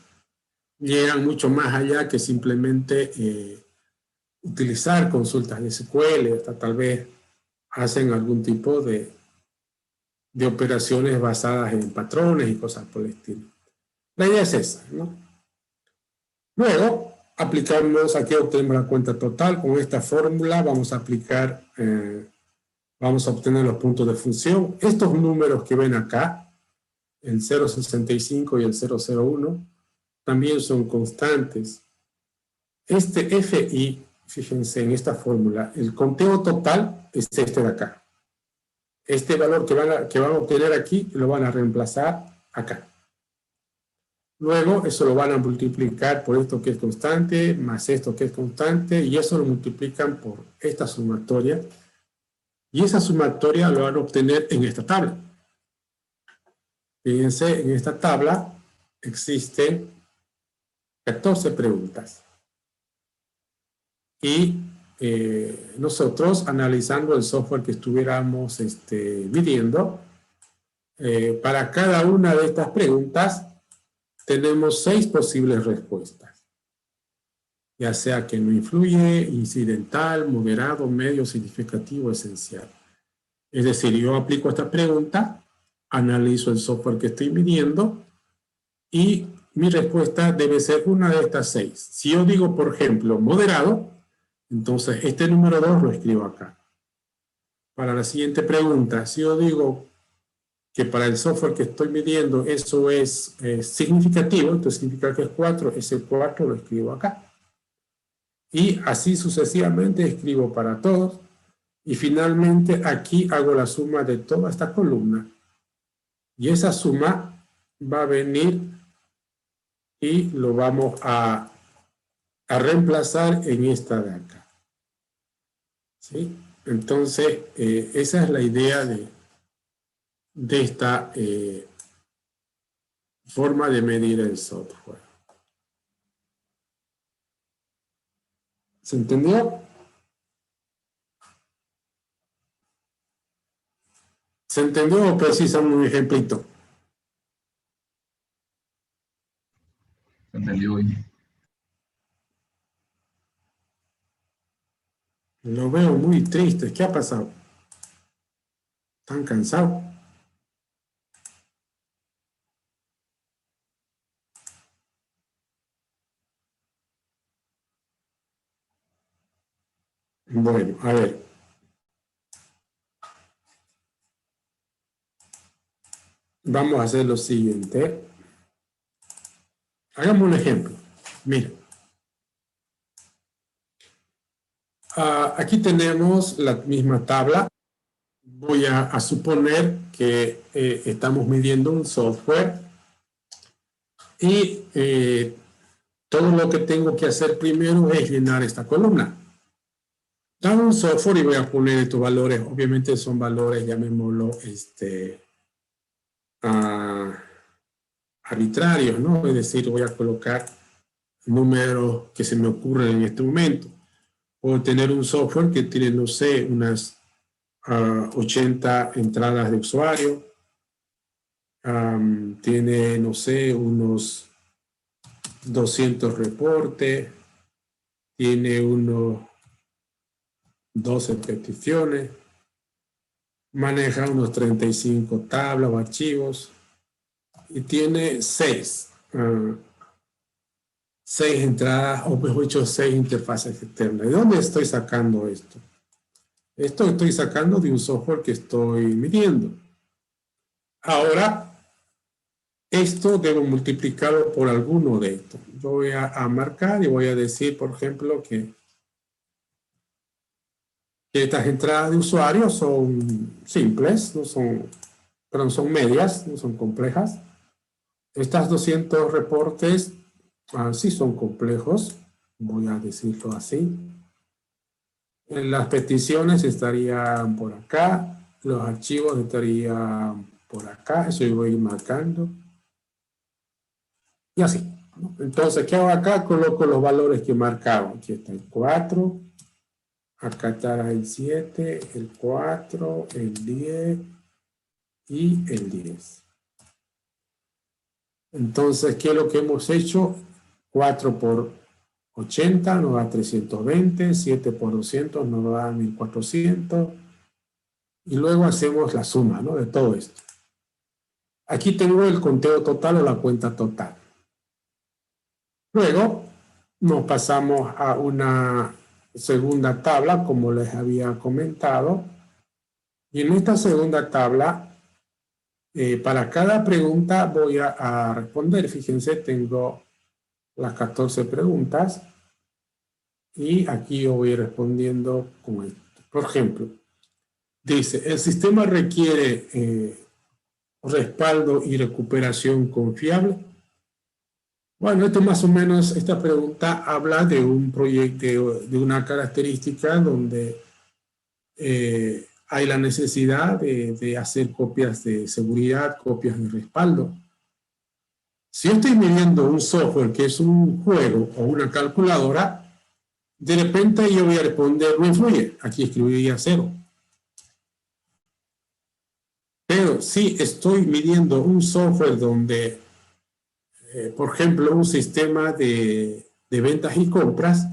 llegan mucho más allá que simplemente utilizar consultas de SQL, hasta tal vez hacen algún tipo de operaciones basadas en patrones y cosas por el estilo. La idea es esa, ¿no? Luego, aplicamos, aquí obtenemos la cuenta total. Con esta fórmula vamos a aplicar Vamos a obtener los puntos de función. Estos números que ven acá, el 0.65 y el 0.01, también son constantes. Este FI, fíjense en esta fórmula, el conteo total es este de acá. Este valor que van a obtener aquí lo van a reemplazar acá. Luego eso lo van a multiplicar por esto que es constante, más esto que es constante, y eso lo multiplican por esta sumatoria. Y esa sumatoria lo van a obtener en esta tabla. Fíjense, en esta tabla existen 14 preguntas. Y nosotros, analizando el software que estuviéramos midiendo, para cada una de estas preguntas tenemos 6 posibles respuestas. Ya sea que no influye, incidental, moderado, medio, significativo, esencial. Es decir, yo aplico esta pregunta, analizo el software que estoy midiendo y mi respuesta debe ser una de estas 6. Si yo digo, por ejemplo, moderado, entonces este número 2 lo escribo acá. Para la siguiente pregunta, si yo digo que para el software que estoy midiendo eso es significativo, entonces significa que es 4, ese 4 lo escribo acá. Y así sucesivamente escribo para todos. Y finalmente aquí hago la suma de toda esta columna. Y esa suma va a venir y lo vamos a reemplazar en esta de acá. ¿Sí? Entonces, esa es la idea de esta forma de medir el software. ¿Se entendió? ¿Se entendió o precisan un ejemplito? Se entendió bien. Lo veo muy triste. ¿Qué ha pasado? ¿Están cansados? Bueno, a ver. Vamos a hacer lo siguiente. Hagamos un ejemplo. Mira. Aquí tenemos la misma tabla. Voy a suponer que estamos midiendo un software y todo lo que tengo que hacer primero es llenar esta columna. Dame un software y voy a poner estos valores. Obviamente son valores, llamémoslo, arbitrarios, ¿no? Es decir, voy a colocar números que se me ocurren en este momento. Puedo tener un software que tiene, no sé, unas 80 entradas de usuario. Tiene, no sé, unos 200 reportes. Tiene unos 12 peticiones. Maneja unos 35 tablas o archivos. Y tiene 6 entradas, o mejor dicho, 6 interfaces externas. ¿De dónde estoy sacando esto? Esto estoy sacando de un software que estoy midiendo. Ahora, esto debo multiplicarlo por alguno de estos. Yo voy a marcar y voy a decir, por ejemplo, que estas entradas de usuarios son simples, perdón, son medias, no son complejas. Estas 200 reportes sí son complejos, voy a decirlo así. Las peticiones estarían por acá, los archivos estarían por acá, eso yo voy a ir marcando. Y así, ¿no? Entonces, ¿qué hago acá? Coloco los valores que he marcado. Aquí está el 4, acá está el 7, el 4, el 10 y el 10. Entonces, ¿qué es lo que hemos hecho? 4 por 80 nos da 320, 7 por 200 nos da 1400. Y luego hacemos la suma, ¿no?, de todo esto. Aquí tengo el conteo total o la cuenta total. Luego nos pasamos a una segunda tabla, como les había comentado, Y en esta segunda tabla, para cada pregunta voy a responder. Fíjense, tengo las 14 preguntas y aquí yo voy respondiendo con esto. Por ejemplo, dice, el sistema requiere respaldo y recuperación confiable. Bueno, esto más o menos, esta pregunta habla de un proyecto, de una característica donde hay la necesidad de hacer copias de seguridad, copias de respaldo. Si yo estoy midiendo un software que es un juego o una calculadora, de repente yo voy a responder, no influye, aquí escribiría 0. Pero si estoy midiendo un software donde, por ejemplo, un sistema de ventas y compras,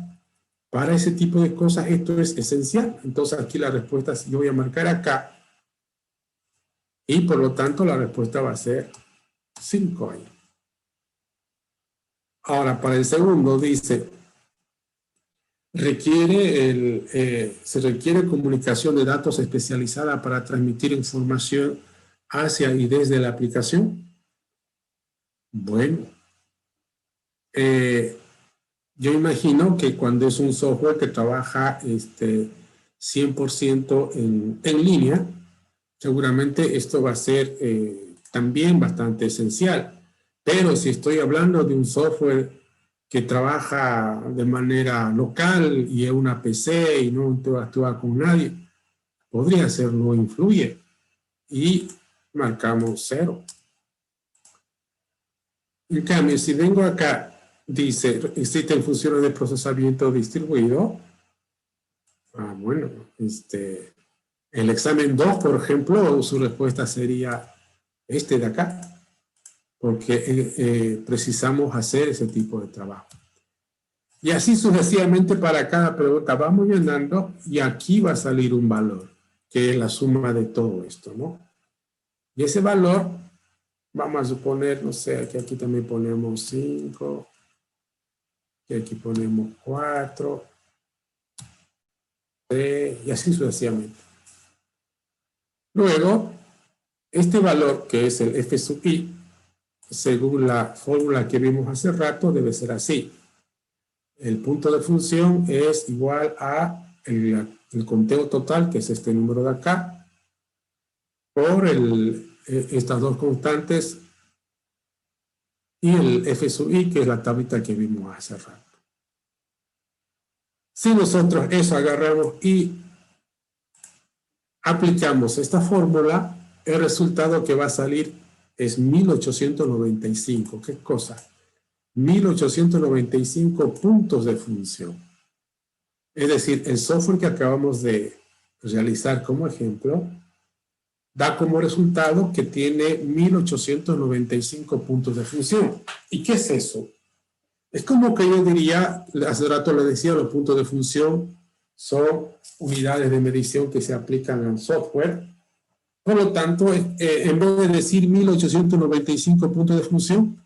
para ese tipo de cosas esto es esencial. Entonces aquí la respuesta yo voy a marcar acá y por lo tanto la respuesta va a ser 5 ahí. Ahora para el segundo dice, se requiere comunicación de datos especializada para transmitir información hacia y desde la aplicación. Bueno, yo imagino que cuando es un software que trabaja 100% en línea, seguramente esto va a ser también bastante esencial. Pero si estoy hablando de un software que trabaja de manera local y es una PC y no interactúa con nadie, podría ser no influye. Y marcamos 0. En cambio, si vengo acá, dice, existen funciones de procesamiento distribuido. Bueno, el examen 2, por ejemplo, su respuesta sería este de acá, porque precisamos hacer ese tipo de trabajo. Y así sucesivamente para cada pregunta vamos llenando y aquí va a salir un valor, que es la suma de todo esto, ¿no? Y ese valor, vamos a suponer, no sé, que aquí también ponemos 5, que aquí ponemos 4, 3, y así sucesivamente. Luego, este valor, que es el f sub i, según la fórmula que vimos hace rato, debe ser así. El punto de función es igual a el conteo total, que es este número de acá, por estas dos constantes y el f sub i, que es la tablita que vimos hace rato. Si nosotros eso agarramos y aplicamos esta fórmula, el resultado que va a salir es 1895. ¿Qué cosa? 1895 puntos de función. Es decir, el software que acabamos de realizar como ejemplo da como resultado que tiene 1895 puntos de función. ¿Y qué es eso? Es como que yo diría, hace rato le decía, los puntos de función son unidades de medición que se aplican al software. Por lo tanto, en vez de decir 1895 puntos de función,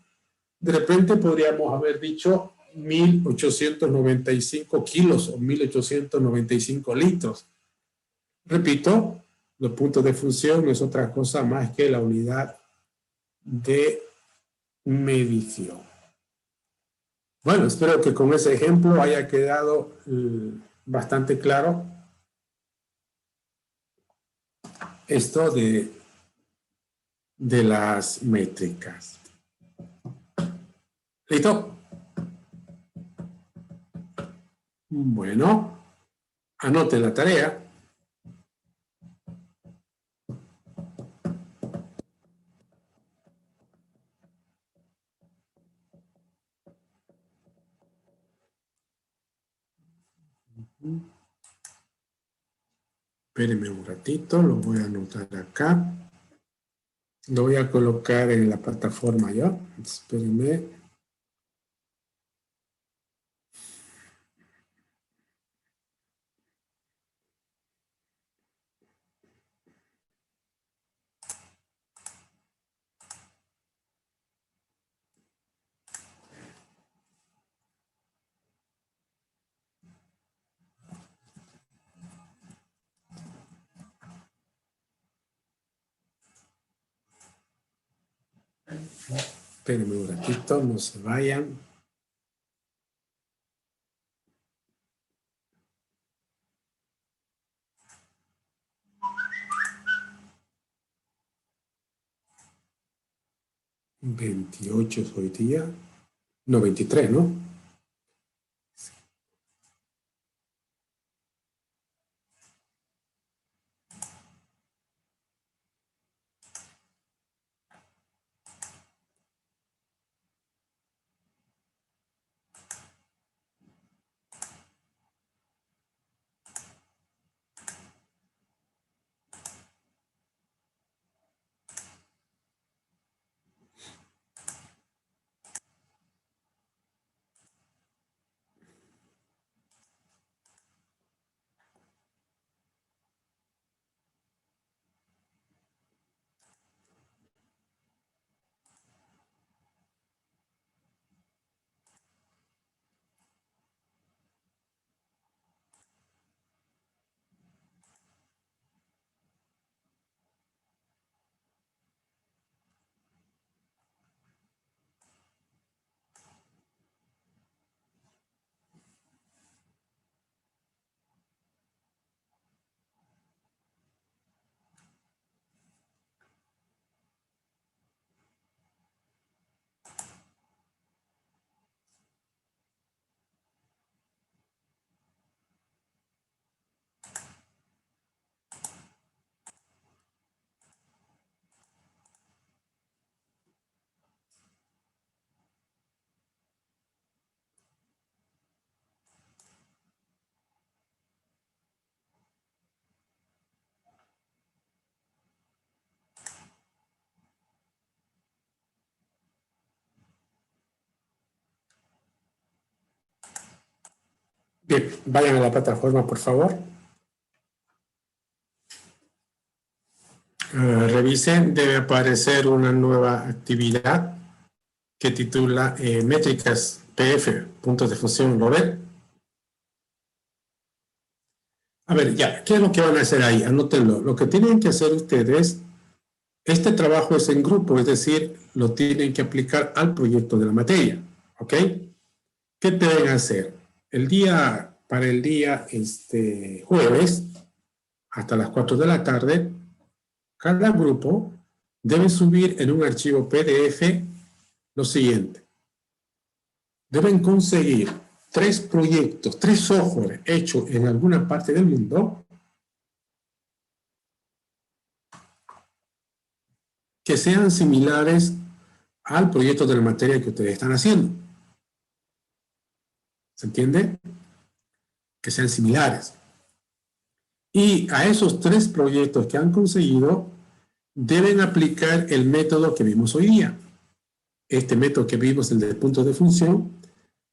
de repente podríamos haber dicho 1895 kilos o 1895 litros. Repito, los puntos de función no es otra cosa más que la unidad de medición. Bueno, espero que con ese ejemplo haya quedado bastante claro esto de las métricas. ¿Listo? Bueno, anoten la tarea. Espérenme un ratito, lo voy a anotar acá. Lo voy a colocar en la plataforma ya. Espérenme. Espérenme un ratito, no se vayan. ¿28 es hoy día? No, 23, ¿no? Bien, vayan a la plataforma, por favor. Revisen, debe aparecer una nueva actividad que titula métricas PF, puntos de función. ¿Lo ven? A ver, ya, ¿qué es lo que van a hacer ahí? Anótenlo. Lo que tienen que hacer ustedes, este trabajo es en grupo, es decir, lo tienen que aplicar al proyecto de la materia, ¿ok? ¿Qué deben hacer? Para el día jueves, hasta las 4 de la tarde, cada grupo debe subir en un archivo PDF lo siguiente. Deben conseguir 3 proyectos, 3 software hechos en alguna parte del mundo que sean similares al proyecto de la materia que ustedes están haciendo. ¿Se entiende? Que sean similares. Y a esos 3 proyectos que han conseguido, deben aplicar el método que vimos hoy día. Este método que vimos, el de puntos de función,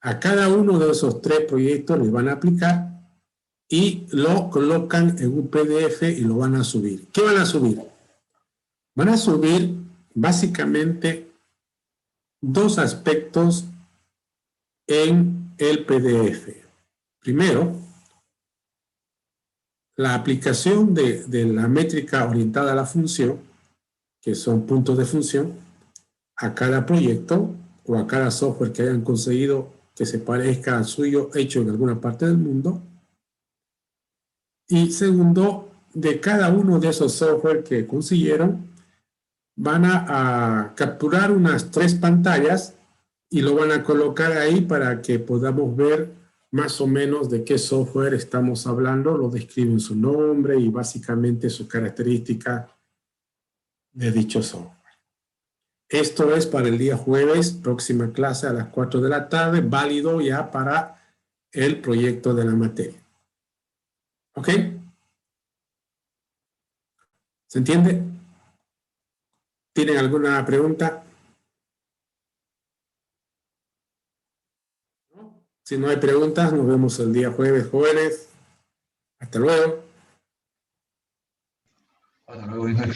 a cada uno de esos 3 proyectos les van a aplicar y lo colocan en un PDF y lo van a subir. ¿Qué van a subir? Van a subir básicamente 2 aspectos en el PDF. Primero, la aplicación de la métrica orientada a la función, que son puntos de función, a cada proyecto o a cada software que hayan conseguido que se parezca al suyo hecho en alguna parte del mundo. Y segundo, de cada uno de esos software que consiguieron, van a capturar unas 3 pantallas y lo van a colocar ahí para que podamos ver más o menos de qué software estamos hablando. Lo describen su nombre y básicamente su característica de dicho software. Esto es para el día jueves, próxima clase a las 4 de la tarde, válido ya para el proyecto de la materia. ¿Ok? ¿Se entiende? ¿Tienen alguna pregunta? Si no hay preguntas, nos vemos el día jueves, jóvenes. Hasta luego. Hasta luego, ingeniero.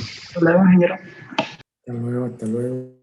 Hasta luego, hasta luego.